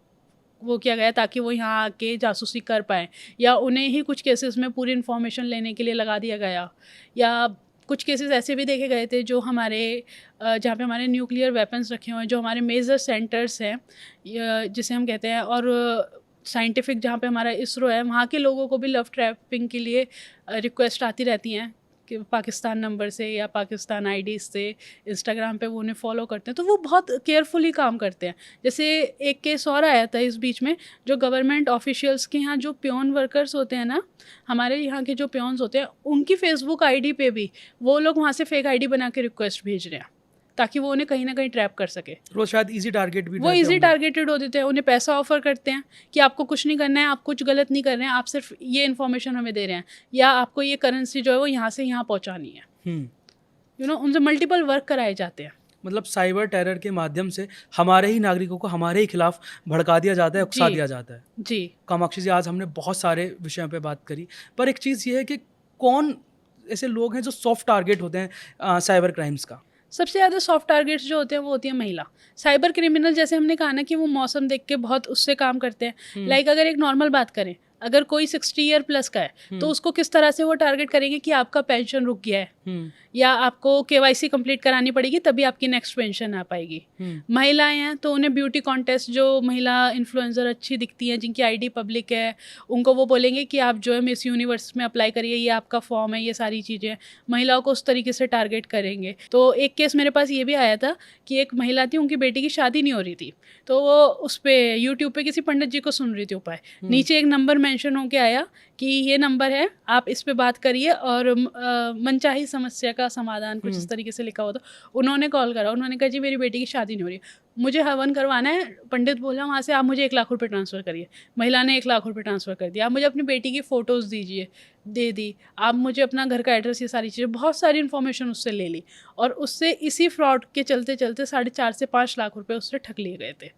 वो किया गया ताकि वो यहाँ आके जासूसी कर पाएँ, या उन्हें ही कुछ केसेस में पूरी इन्फॉर्मेशन लेने के लिए लगा दिया गया, या कुछ केसेस ऐसे भी देखे गए थे जो हमारे जहाँ पे हमारे न्यूक्लियर वेपन्स रखे हुए हैं, जो हमारे मेजर सेंटर्स हैं जिसे हम कहते हैं, और साइंटिफिक जहाँ पे हमारा इसरो है, वहाँ के लोगों को भी लव ट्रैपिंग के लिए रिक्वेस्ट आती रहती हैं कि पाकिस्तान नंबर से या पाकिस्तान आईडी से, इंस्टाग्राम पे वो उन्हें फॉलो करते हैं, तो वो बहुत केयरफुली काम करते हैं। जैसे एक केस और आया था इस बीच में, जो गवर्नमेंट ऑफिशियल्स के यहाँ जो प्योन वर्कर्स होते हैं ना, हमारे यहाँ के जो प्योन्स होते हैं, उनकी फेसबुक आईडी पे भी वो लोग वहाँ से फेक आईडी बना के रिक्वेस्ट भेज रहे हैं ताकि वो उन्हें कहीं ना कहीं ट्रैप कर सके। वो शायद इजी टारगेट भी वो रहते इजी होंगे। टारगेटेड होते हैं, उन्हें पैसा ऑफर करते हैं कि आपको कुछ नहीं करना है, आप कुछ गलत नहीं कर रहे हैं, आप सिर्फ ये इन्फॉर्मेशन हमें दे रहे हैं, या आपको ये करेंसी जो है वो यहाँ से यहाँ पहुँचानी है। उनसे मल्टीपल वर्क कराए जाते हैं। मतलब साइबर टेरर के माध्यम से हमारे ही नागरिकों को हमारे ही खिलाफ भड़का दिया जाता है, उकसा जी। दिया जाता है। जी। कामाक्षी जी, आज हमने बहुत सारे विषयों पे बात करी, पर एक चीज़ ये है कि कौन ऐसे लोग हैं जो सॉफ्ट टारगेट होते हैं साइबर क्राइम्स का? सबसे ज़्यादा सॉफ्ट टारगेट्स जो होते हैं वो होती है महिला। साइबर क्रिमिनल, जैसे हमने कहा ना कि वो मौसम देख के बहुत उससे काम करते हैं। लाइक अगर एक नॉर्मल बात करें, अगर कोई 60 ईयर प्लस का है तो उसको किस तरह से वो टारगेट करेंगे कि आपका पेंशन रुक गया है, या आपको KYC कंप्लीट करानी पड़ेगी तभी आपकी नेक्स्ट पेंशन आ पाएगी। महिलाएं हैं तो उन्हें ब्यूटी कॉन्टेस्ट, जो महिला इन्फ्लुएंसर अच्छी दिखती हैं, जिनकी आईडी पब्लिक है, उनको वो बोलेंगे कि आप जो है मिस यूनिवर्स में अप्लाई करिए, ये आपका फॉर्म है, ये सारी चीज़ें महिलाओं को उस तरीके से टारगेट करेंगे। तो एक केस मेरे पास ये भी आया था कि एक महिला थी, उनकी बेटी की शादी नहीं हो रही थी, तो वो उस पर यूट्यूब पे किसी पंडित जी को सुन रही थी उपाय, नीचे एक नंबर मेंशन होके आया कि ये नंबर है, आप इस पे बात करिए और मनचाही समस्या का समाधान, कुछ इस तरीके से लिखा हुआ था। उन्होंने कॉल करा, उन्होंने कहा जी मेरी बेटी की शादी नहीं हो रही, मुझे हवन करवाना है, पंडित बोला वहाँ से आप मुझे 1 लाख रुपए ट्रांसफ़र करिए। महिला ने 1 लाख रुपए ट्रांसफ़र कर दिया। आप मुझे अपनी बेटी की फ़ोटोज़ दीजिए, दे दी। आप मुझे अपना घर का एड्रेस, ये सारी चीज़ें, बहुत सारी इन्फॉर्मेशन उससे ले ली, और उससे इसी फ्रॉड के चलते चलते 4.5 से 5 लाख रुपए उससे ठग लिए गए थे।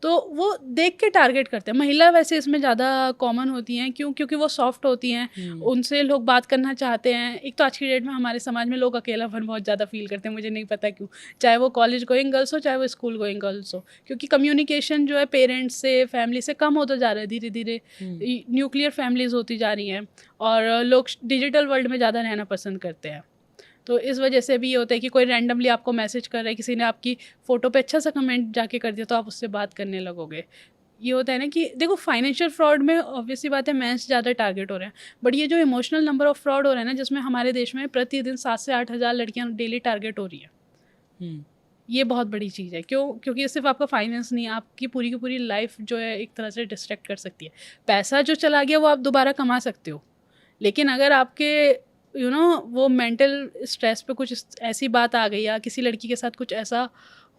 तो वो देख के टारगेट करते हैं। महिला वैसे इसमें ज़्यादा कॉमन होती हैं, क्योंकि वो सॉफ्ट होती हैं, उनसे लोग बात करना चाहते हैं। एक तो आज की डेट में हमारे समाज में लोग अकेलापन बहुत ज़्यादा फील करते हैं, मुझे नहीं पता क्यों, चाहे वो कॉलेज गोइंग गर्ल्स हो, चाहे वो स्कूल गोइंग गर्ल्स हो, क्योंकि कम्युनिकेशन जो है पेरेंट्स से, फैमिली से कम होता जा रहा है धीरे धीरे। न्यूक्लियर फैमिलीज़ होती जा रही हैं और लोग डिजिटल वर्ल्ड में ज़्यादा रहना पसंद करते हैं। तो इस वजह से भी ये होता है कि कोई रैंडमली आपको मैसेज कर रहा है, किसी ने आपकी फ़ोटो पे अच्छा सा कमेंट जाके कर दिया तो आप उससे बात करने लगोगे। ये होता है ना कि देखो, फाइनेंशियल फ्रॉड में ऑब्वियसली बात है मेंस ज़्यादा टारगेट हो रहे हैं, बट ये जो इमोशनल नंबर ऑफ फ्रॉड हो रहा है ना, जिसमें हमारे देश में प्रतिदिन 7 से 8 हज़ार लड़कियाँ डेली टारगेट हो रही हैं, ये बहुत बड़ी चीज़ है। क्योंकि ये सिर्फ आपका फाइनेंस नहीं, आपकी पूरी की पूरी लाइफ जो है एक तरह से डिस्ट्रैक्ट कर सकती है। पैसा जो चला गया वो आप दोबारा कमा सकते हो, लेकिन अगर आपके वो मेंटल स्ट्रेस पे कुछ ऐसी बात आ गई, या किसी लड़की के साथ कुछ ऐसा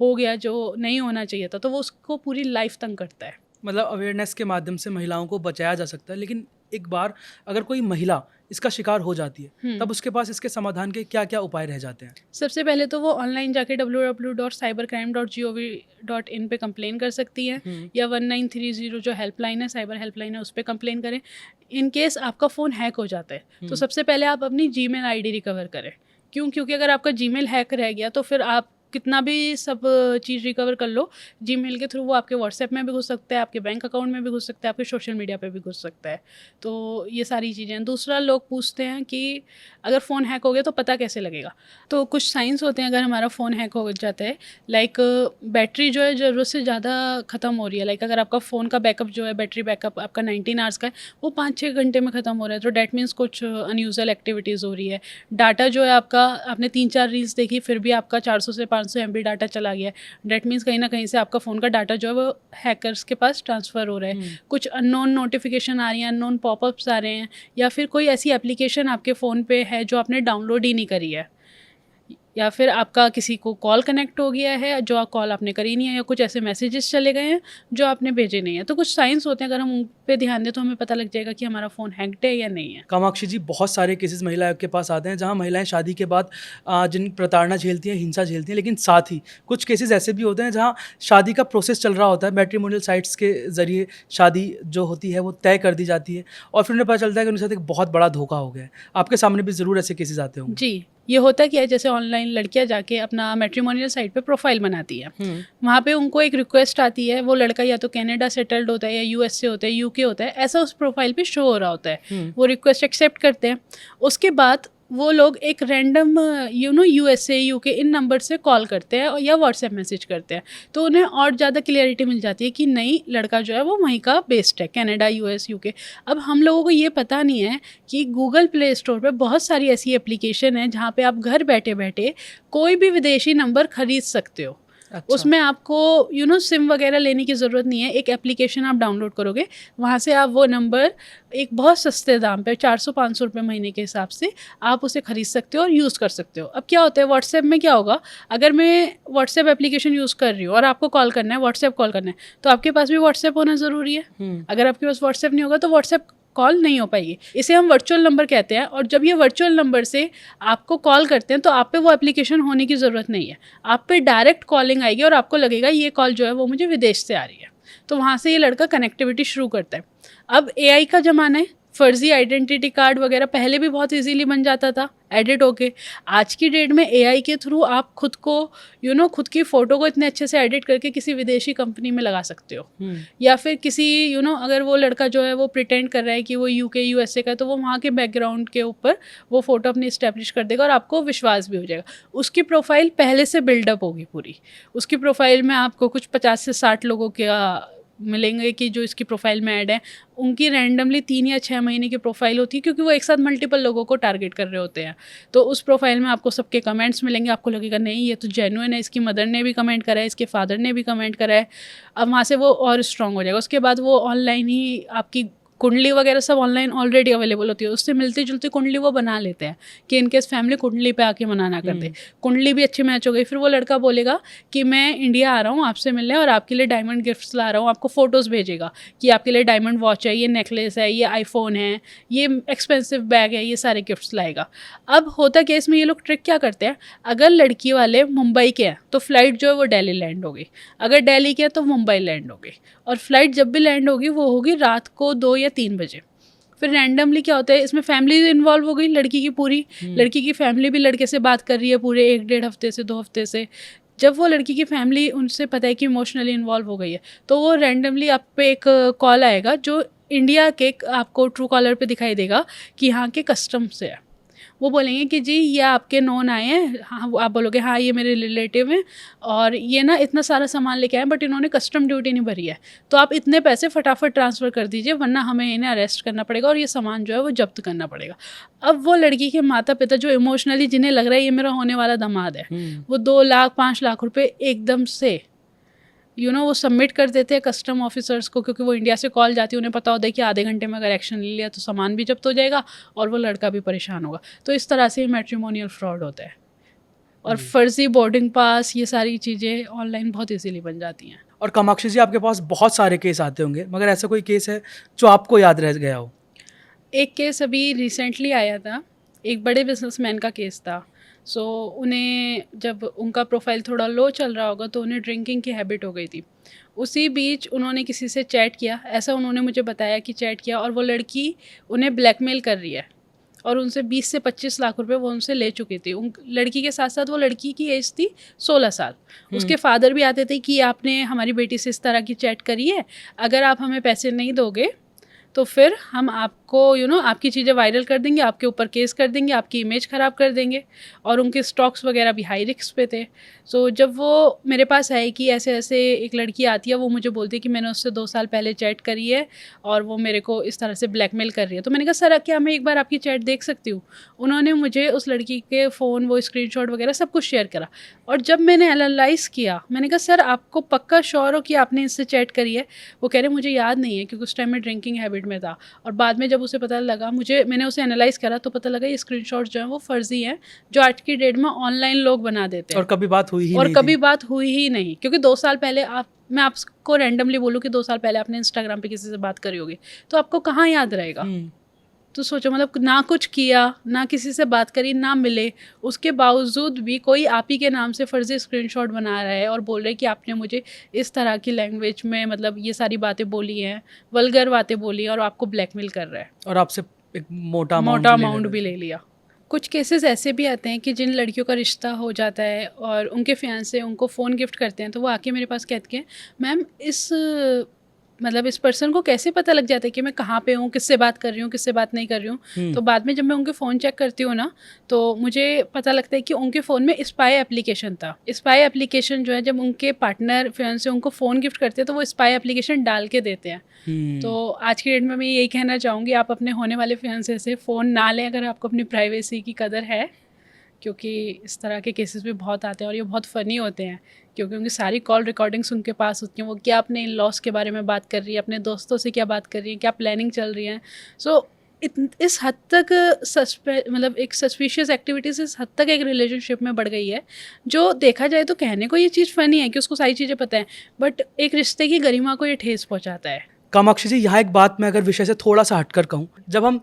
हो गया जो नहीं होना चाहिए था, तो वो उसको पूरी लाइफ तंग करता है। मतलब अवेयरनेस के माध्यम से महिलाओं को बचाया जा सकता है, लेकिन एक बार अगर कोई महिला इसका शिकार हो जाती है तब उसके पास इसके समाधान के क्या क्या उपाय रह जाते हैं? सबसे पहले तो वो ऑनलाइन जाके www.cybercrime.gov.in पे कंप्लेन कर सकती हैं, या 1930 जो हेल्पलाइन है, साइबर हेल्पलाइन है, उस पर कंप्लेन करें। इन केस आपका फ़ोन हैक हो जाता है तो सबसे पहले आप अपनी जीमेल आईडी रिकवर करें। क्योंकि अगर आपका जीमेल हैक रह गया तो फिर आप कितना भी सब चीज़ रिकवर कर लो, जीमेल के थ्रू वो आपके व्हाट्सएप में भी घुस सकता है, आपके बैंक अकाउंट में भी घुस सकता है, आपके सोशल मीडिया पे भी घुस सकता है। तो ये सारी चीज़ें हैं। दूसरा, लोग पूछते हैं कि अगर फ़ोन हैक हो गया तो पता कैसे लगेगा? तो कुछ साइंस होते हैं अगर हमारा फ़ोन हैक हो जाता है। लाइक बैटरी जो है ज़रूरत से ज़्यादा ख़त्म हो रही है। लाइक अगर आपका फ़ोन का बैकअप जो है, बैटरी बैकअप आपका 19 आवर्स का है, वो 5-6 घंटे में ख़त्म हो रहा है, तो डैट मीन्स कुछ अनयूजुअल एक्टिविटीज़ हो रही है। डाटा जो है आपका, आपने 3-4 रील्स देखी फिर भी आपका 400 से 500 MB डाटा चला गया है, डैट मीन्स कहीं ना कहीं से आपका फ़ोन का डाटा जो है वो हैकर्स के पास ट्रांसफ़र हो रहा है। कुछ अननोन नोटिफिकेशन आ रही हैं, अननोन पॉपअप्स आ रहे हैं, या फिर कोई ऐसी एप्लीकेशन आपके फ़ोन पे है जो आपने डाउनलोड ही नहीं करी है, या फिर आपका किसी को कॉल कनेक्ट हो गया है जो कॉल आपने करी नहीं है, या कुछ ऐसे मैसेजेस चले गए हैं जो आपने भेजे नहीं है। तो कुछ साइंस होते हैं, अगर हम उन पे ध्यान दें तो हमें पता लग जाएगा कि हमारा फ़ोन हैक्ड है या नहीं है। कामाक्षी जी, बहुत सारे केसेस महिलाओं के पास आते हैं जहां महिलाएं शादी के बाद जिन प्रताड़ना झेलती हैं, हिंसा झेलती हैं, लेकिन साथ ही कुछ केसेस ऐसे भी होते हैं जहां शादी का प्रोसेस चल रहा होता है, मैट्रिमोनियल साइट्स के ज़रिए शादी जो होती है वो तय कर दी जाती है, और फिर उन्हें पता चलता है कि उनके साथ एक बहुत बड़ा धोखा हो गया है। आपके सामने भी ज़रूर ऐसे केसेस आते होंगे। जी, ये होता क्या है, जैसे ऑनलाइन लड़कियां जाके अपना मैट्रिमोनियल साइट पे प्रोफाइल बनाती है, वहाँ पे उनको एक रिक्वेस्ट आती है, वो लड़का या तो कनाडा सेटल्ड होता है या यूएस से होता है, यूके होता है, ऐसा उस प्रोफाइल पे शो हो रहा होता है। वो रिक्वेस्ट एक्सेप्ट करते हैं, उसके बाद वो लोग एक रैंडम यूएसए यूके इन नंबर से कॉल करते हैं या व्हाट्सएप मैसेज करते हैं, तो उन्हें और ज़्यादा क्लियरिटी मिल जाती है कि नहीं, लड़का जो है वो वहीं का बेस्ड है, कनाडा यूएस यूके। अब हम लोगों को ये पता नहीं है कि गूगल प्ले स्टोर पे बहुत सारी ऐसी एप्लीकेशन है जहाँ पे आप घर बैठे बैठे कोई भी विदेशी नंबर खरीद सकते हो। अच्छा। उसमें आपको सिम वगैरह लेने की ज़रूरत नहीं है, एक एप्लीकेशन आप डाउनलोड करोगे, वहाँ से आप वो नंबर एक बहुत सस्ते दाम पे 400-500 रुपये महीने के हिसाब से आप उसे ख़रीद सकते हो और यूज़ कर सकते हो। अब क्या होता है, व्हाट्सएप में क्या होगा, अगर मैं व्हाट्सएप एप्लीकेशन यूज़ कर रही हूँ और आपको कॉल करना है, व्हाट्सएप कॉल करना है, तो आपके पास भी व्हाट्सएप होना ज़रूरी है। अगर आपके पास व्हाट्सएप नहीं होगा तो व्हाट्सएप कॉल नहीं हो पाएगी। इसे हम वर्चुअल नंबर कहते हैं, और जब ये वर्चुअल नंबर से आपको कॉल करते हैं तो आप पे वो एप्लीकेशन होने की ज़रूरत नहीं है, आप पे डायरेक्ट कॉलिंग आएगी और आपको लगेगा ये कॉल जो है वो मुझे विदेश से आ रही है। तो वहाँ से ये लड़का कनेक्टिविटी शुरू करता है। अब एआई का ज़माना है, फ़र्ज़ी आइडेंटिटी कार्ड वगैरह पहले भी बहुत इजीली बन जाता था एडिट होके। आज की डेट में एआई के थ्रू आप खुद को खुद की फ़ोटो को इतने अच्छे से एडिट करके किसी विदेशी कंपनी में लगा सकते हो, या फिर किसी अगर वो लड़का जो है वो प्रिटेंड कर रहा है कि वो यूके यूएसए का है, तो वो वहाँ के बैकग्राउंड के ऊपर वो फ़ोटो अपनी इस्टेब्लिश कर देगा और आपको विश्वास भी हो जाएगा। उसकी प्रोफाइल पहले से बिल्डअप होगी पूरी। उसकी प्रोफाइल में आपको कुछ 50 से 60 लोगों का मिलेंगे कि जो इसकी प्रोफाइल में ऐड है, उनकी रैंडमली 3 या 6 महीने की प्रोफाइल होती है, क्योंकि वो एक साथ मल्टीपल लोगों को टारगेट कर रहे होते हैं। तो उस प्रोफाइल में आपको सबके कमेंट्स मिलेंगे, आपको लगेगा नहीं ये तो जेन्युइन है, इसकी मदर ने भी कमेंट करा है, इसके फादर ने भी कमेंट करा है। अब वहाँ से वो और स्ट्रॉन्ग हो जाएगा। उसके बाद वो ऑनलाइन ही आपकी कुंडली वगैरह सब ऑनलाइन ऑलरेडी अवेलेबल होती है, उससे मिलती जुलती कुंडली वो बना लेते हैं कि इनकेस फैमिली कुंडली पे आके मना ना कर दे। कुंडली भी अच्छी मैच हो गई, फिर वो लड़का बोलेगा कि मैं इंडिया आ रहा हूँ आपसे मिलने और आपके लिए डायमंड गिफ्ट्स ला रहा हूँ, आपको फ़ोटोज़ भेजेगा कि आपके लिए डायमंड वॉच है, ये नेकलेस है, ये आईफोन है, ये एक्सपेंसिव बैग है, ये सारे गिफ्ट्स लाएगा। अब होता क्या, इसमें ये लोग ट्रिक क्या करते हैं, अगर लड़की वाले मुंबई के हैं तो फ़्लाइट जो है वो दिल्ली लैंड हो गई, अगर दिल्ली के हैं तो मुंबई लैंड हो गई, और फ्लाइट जब भी लैंड होगी वो होगी रात को 2 या 3 बजे। फिर रैंडमली क्या होता है, इसमें फैमिली इन्वॉल्व हो गई लड़की की पूरी, लड़की की फैमिली भी लड़के से बात कर रही है पूरे 1-1.5 हफ्ते से 2 हफ्ते से। जब वो लड़की की फैमिली उनसे पता है कि इमोशनली इन्वॉल्व हो गई है, तो वो रैंडमली आप पे एक कॉल आएगा जो इंडिया के आपको ट्रू कॉलर पे दिखाई देगा कि यहाँ के कस्टम से है। वो बोलेंगे कि जी ये आपके नॉन आए हैं, हाँ, आप बोलोगे हाँ ये मेरे रिलेटिव हैं और ये ना इतना सारा सामान लेके आए बट इन्होंने कस्टम ड्यूटी नहीं भरी है, तो आप इतने पैसे फटाफट ट्रांसफ़र कर दीजिए वरना हमें इन्हें अरेस्ट करना पड़ेगा और ये सामान जो है वो जब्त करना पड़ेगा। अब वो लड़की के माता पिता जो इमोशनली जिन्हें लग रहा है ये मेरा होने वाला दामाद है, वो 2 लाख 5 लाख रुपए एकदम से वो सबमिट कर देते हैं कस्टम ऑफिसर्स को, क्योंकि वो इंडिया से कॉल जाती है, उन्हें पता होता है कि आधे घंटे में अगर एक्शन ले लिया तो सामान भी जब्त हो जाएगा और वो लड़का भी परेशान होगा। तो इस तरह से मैट्रिमोनियल फ्रॉड होता है, और फर्जी बोर्डिंग पास, ये सारी चीज़ें ऑनलाइन बहुत इजीली बन जाती हैं। और कामाक्षी जी, आपके पास बहुत सारे केस आते होंगे, मगर ऐसा कोई केस है जो आपको याद रह गया हो? एक केस अभी रिसेंटली आया था, एक बड़े बिजनेसमैन का केस था। उन्हें जब उनका प्रोफाइल थोड़ा लो चल रहा होगा तो उन्हें ड्रिंकिंग की हैबिट हो गई थी। उसी बीच उन्होंने किसी से चैट किया, ऐसा उन्होंने मुझे बताया कि चैट किया, और वो लड़की उन्हें ब्लैकमेल कर रही है और उनसे 20 से 25 लाख रुपए वो उनसे ले चुकी थी। उन लड़की के साथ साथ वो लड़की की एज थी 16 साल। उसके फादर भी आते थे कि आपने हमारी बेटी से इस तरह की चैट करी है, अगर आप हमें पैसे नहीं दोगे तो फिर हम आपको आपकी चीज़ें वायरल कर देंगे, आपके ऊपर केस कर देंगे, आपकी इमेज ख़राब कर देंगे, और उनके स्टॉक्स वगैरह भी हाई रिस्क पे थे। जब वो मेरे पास आए कि ऐसे ऐसे एक लड़की आती है, वो मुझे बोलती है कि मैंने उससे 2 साल पहले चैट करी है और वो मेरे को इस तरह से ब्लैकमेल कर रही है। तो मैंने कहा सर क्या मैं एक बार आपकी चैट देख सकती हूँ? उन्होंने मुझे उस लड़की के फ़ोन, वो स्क्रीनशॉट वगैरह सब कुछ शेयर करा, और जब मैंने एनालाइज़ किया, मैंने कहा सर आपको पक्का श्योर हो कि आपने इससे चैट करी है? वो कह रहे मुझे याद नहीं है क्योंकि उस टाइम मैं ड्रिंकिंग हैबिट में था। और बाद में जब उसे पता लगा, मैंने उसे एनालाइज़ करा तो पता लगा ये स्क्रीनशॉट जो है वो फर्जी हैं, जो आज की डेट में ऑनलाइन लोग बना देते हैं। और कभी बात हुई ही और नहीं कभी थी। बात हुई ही नहीं, क्योंकि 2 साल पहले मैं आपको रैंडमली बोलूँ कि 2 साल पहले आपने इंस्टाग्राम पे किसी से बात करी होगी, तो आपको कहाँ याद रहेगा? तो सोचो, मतलब ना कुछ किया, ना किसी से बात करी, ना मिले, उसके बावजूद भी कोई आप ही के नाम से फर्जी स्क्रीनशॉट बना रहा है और बोल रहा है कि आपने मुझे इस तरह की लैंग्वेज में मतलब ये सारी बातें बोली हैं, वल्गर बातें बोली हैं, और आपको ब्लैकमेल कर रहा है, और आपसे एक मोटा अमाउंट भी ले लिया। कुछ केसेस ऐसे भी आते हैं कि जिन लड़कियों का रिश्ता हो जाता है और उनके फियांसे उनको फ़ोन गिफ्ट करते हैं, तो वो आके मेरे पास कहते हैं, मैम इस पर्सन को कैसे पता लग जाता है कि मैं कहाँ पे हूँ, किससे बात कर रही हूँ, किससे बात नहीं कर रही हूँ। तो बाद में जब मैं उनके फ़ोन चेक करती हूँ ना, तो मुझे पता लगता है कि उनके फ़ोन में स्पाई एप्लीकेशन था। स्पाई एप्लीकेशन जो है, जब उनके पार्टनर फियांसे उनको फ़ोन गिफ्ट करते हैं तो वो स्पाई एप्लीकेशन डाल के देते हैं। तो आज की डेट में मैं यही कहना चाहूँगी, आप अपने होने वाले फियांसे से फ़ोन ना लें अगर आपको अपनी प्राइवेसी की कदर है, क्योंकि इस तरह के केसेस भी बहुत आते हैं और ये बहुत फ़नी होते हैं, क्योंकि उनकी सारी कॉल रिकॉर्डिंग्स उनके पास होती हैं। वो क्या अपने इन लॉस के बारे में बात कर रही है, अपने दोस्तों से क्या बात कर रही है, क्या प्लानिंग चल रही है। सो इस हद तक मतलब एक सस्पिशियस एक्टिविटीज़ इस हद तक एक रिलेशनशिप में बढ़ गई है, जो देखा जाए तो कहने को ये चीज़ फ़नी है कि उसको सारी चीज़ें पता है, बट एक रिश्ते की गरिमा को ये ठेस पहुँचाता है। कामाक्षी जी, यहाँ एक बात मैं अगर विषय से थोड़ा सा हटकर कहूँ, जब हम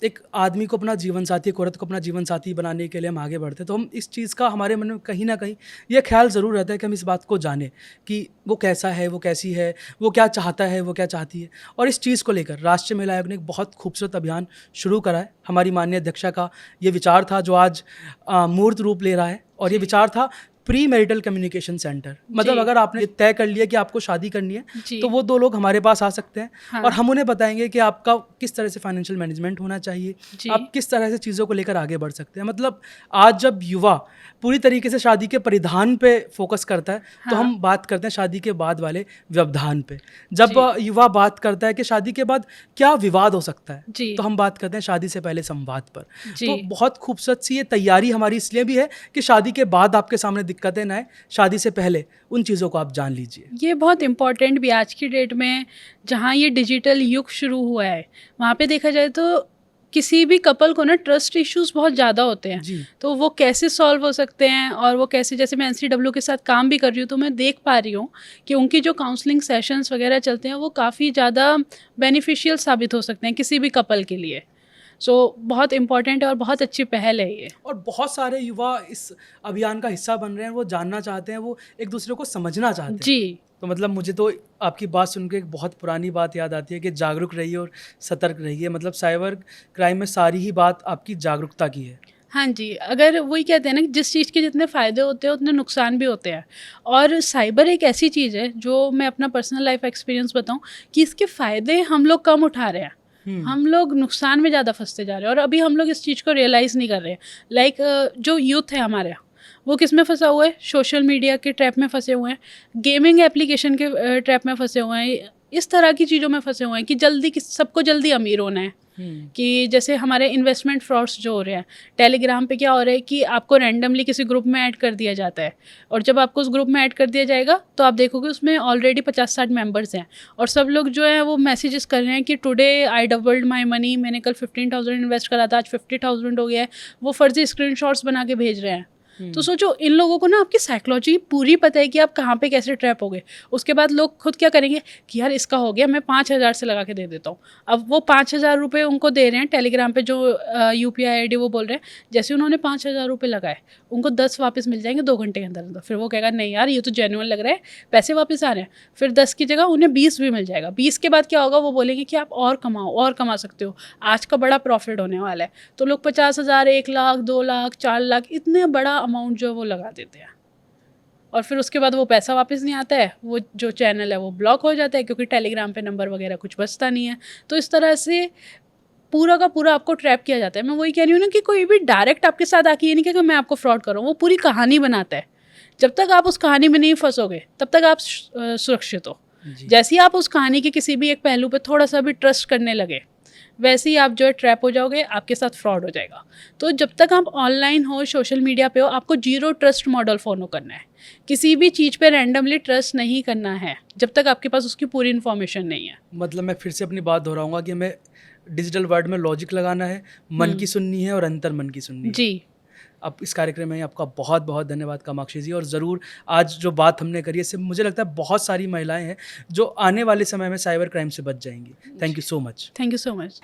एक आदमी को अपना जीवन साथी, एक औरत को अपना जीवन साथी बनाने के लिए हम आगे बढ़ते हैं, तो हम इस चीज़ का हमारे मन में कहीं ना कहीं ये ख्याल ज़रूर रहता है कि हम इस बात को जानें कि वो कैसा है, वो कैसी है, वो क्या चाहता है, वो क्या चाहती है। और इस चीज़ को लेकर राष्ट्रीय महिला आयोग ने एक बहुत खूबसूरत अभियान शुरू करा है। हमारी माननीय अध्यक्षा का ये विचार था जो आज मूर्त रूप ले रहा है, और ये विचार था प्री मैरिटल कम्युनिकेशन सेंटर। मतलब जी। अगर आपने तय कर लिया कि आपको शादी करनी है, जी। तो वो 2 लोग हमारे पास आ सकते हैं। हाँ। और हम उन्हें बताएंगे कि आपका किस तरह से फाइनेंशियल मैनेजमेंट होना चाहिए, जी। आप किस तरह से चीज़ों को लेकर आगे बढ़ सकते हैं। मतलब आज जब युवा पूरी तरीके से शादी के परिधान पे फोकस करता है, तो हाँ। हम बात करते हैं शादी के बाद वाले व्यवधान पे। जब जी। युवा बात करता है कि शादी के बाद क्या विवाद हो सकता है, जी। तो हम बात करते हैं शादी से पहले संवाद पर। जी। तो बहुत खूबसूरत सी ये तैयारी हमारी इसलिए भी है कि शादी के बाद आपके सामने दिक्कतें ना आए, शादी से पहले उन चीज़ों को आप जान लीजिए। ये बहुत इम्पॉर्टेंट भी आज की डेट में, जहाँ ये डिजिटल युग शुरू हुआ है, वहाँ पे देखा जाए तो किसी भी कपल को ना ट्रस्ट इश्यूज बहुत ज़्यादा होते हैं। जी। तो वो कैसे सॉल्व हो सकते हैं, और वो कैसे, जैसे मैं एनसीडब्ल्यू के साथ काम भी कर रही हूँ, तो मैं देख पा रही हूँ कि उनकी जो काउंसलिंग सेशंस वगैरह चलते हैं वो काफ़ी ज़्यादा बेनिफिशियल साबित हो सकते हैं किसी भी कपल के लिए। सो बहुत इम्पॉर्टेंट है और बहुत अच्छी पहल है ये। और बहुत सारे युवा इस अभियान का हिस्सा बन रहे हैं, वो जानना चाहते हैं, वो एक दूसरे को समझना चाहते हैं। जी। तो मतलब मुझे तो आपकी बात सुन के एक बहुत पुरानी बात याद आती है कि जागरूक रहिए और सतर्क रहिए। मतलब साइबर क्राइम में सारी ही बात आपकी जागरूकता की है। हाँ जी, अगर वही कहते हैं ना कि जिस चीज़ के जितने फ़ायदे होते हैं उतने नुकसान भी होते हैं। और साइबर एक ऐसी चीज़ है, जो मैं अपना पर्सनल लाइफ एक्सपीरियंस बताऊँ, कि इसके फ़ायदे हम लोग कम उठा रहे हैं, हम लोग नुकसान में ज़्यादा फंसते जा रहे हैं, और अभी हम लोग इस चीज़ को रियलाइज़ नहीं कर रहे हैं। लाइक जो यूथ है हमारे यहाँ, वो किस में फंसा हुआ है? सोशल मीडिया के ट्रैप में फंसे हुए हैं, गेमिंग एप्लीकेशन के ट्रैप में फंसे हुए हैं, इस तरह की चीज़ों में फंसे हुए हैं कि सबको जल्दी अमीर होना है। कि जैसे हमारे इन्वेस्टमेंट फ्रॉड्स जो हो रहे हैं, टेलीग्राम पे क्या हो रहा है कि आपको रैंडमली किसी ग्रुप में ऐड कर दिया जाता है, और जब आपको उस ग्रुप में ऐड कर दिया जाएगा तो आप देखोगे उसमें ऑलरेडी 50-60 मेंबर्स हैं, और सब लोग जो है वो मैसेजेस कर रहे हैं कि today I doubled my money, मैंने कल 15,000 इन्वेस्ट करा था, आज 50,000 हो गया है। वो फर्जी स्क्रीनशॉट्स बना के भेज रहे हैं। तो सोचो, इन लोगों को ना आपकी साइकोलॉजी पूरी पता है कि आप कहाँ पे कैसे ट्रैप हो गए। उसके बाद लोग खुद क्या करेंगे कि यार इसका हो गया, मैं 5,000 से लगा के दे देता हूँ। अब वो 5,000 रुपये उनको दे रहे हैं टेलीग्राम पे, जो UPI ID वो बोल रहे हैं। जैसे उन्होंने 5,000 रुपये लगाए, उनको 10 वापस मिल जाएंगे 2 घंटे के अंदर अंदर। फिर वो कहेगा नहीं यार ये तो जेन्युइन लग रहा है, पैसे वापस आ रहे हैं। फिर 10 की जगह उन्हें 20 भी मिल जाएगा। 20 के बाद क्या होगा, वो बोलेंगे कि आप और कमाओ, और कमा सकते हो, आज का बड़ा प्रॉफिट होने वाला है। तो लोग 50,000, 1 लाख, 2 लाख, 4 लाख, इतने बड़ा अमाउंट जो है वो लगा देते हैं, और फिर उसके बाद वो पैसा वापस नहीं आता है, वो जो चैनल है वो ब्लॉक हो जाता है, क्योंकि टेलीग्राम पे नंबर वगैरह कुछ बचता नहीं है। तो इस तरह से पूरा का पूरा आपको ट्रैप किया जाता है। मैं वही कह रही हूँ ना कि कोई भी डायरेक्ट आपके साथ आके ये नहीं कहेगा मैं आपको फ्रॉड कर रहा हूँ, वो पूरी कहानी बनाता है। जब तक आप उस कहानी में नहीं फंसोगे तब तक आप सुरक्षित हो। जैसे ही आप उस कहानी के किसी भी एक पहलू पे थोड़ा सा भी ट्रस्ट करने लगे, वैसे ही आप जो है ट्रैप हो जाओगे, आपके साथ फ्रॉड हो जाएगा। तो जब तक आप ऑनलाइन हो, सोशल मीडिया पे हो, आपको 0 ट्रस्ट मॉडल फॉलो करना है। किसी भी चीज़ पे रैंडमली ट्रस्ट नहीं करना है जब तक आपके पास उसकी पूरी इन्फॉर्मेशन नहीं है। मतलब मैं फिर से अपनी बात दोहराऊंगा कि हमें डिजिटल वर्ल्ड में लॉजिक लगाना है, मन की सुननी है और अंतर मन की सुननी है। जी। अब इस कार्यक्रम में आपका बहुत बहुत धन्यवाद कामाक्षी जी। और ज़रूर आज जो बात हमने करी है, इससे मुझे लगता है बहुत सारी महिलाएं हैं जो आने वाले समय में साइबर क्राइम से बच जाएंगी। Thank you so much. Thank you so much.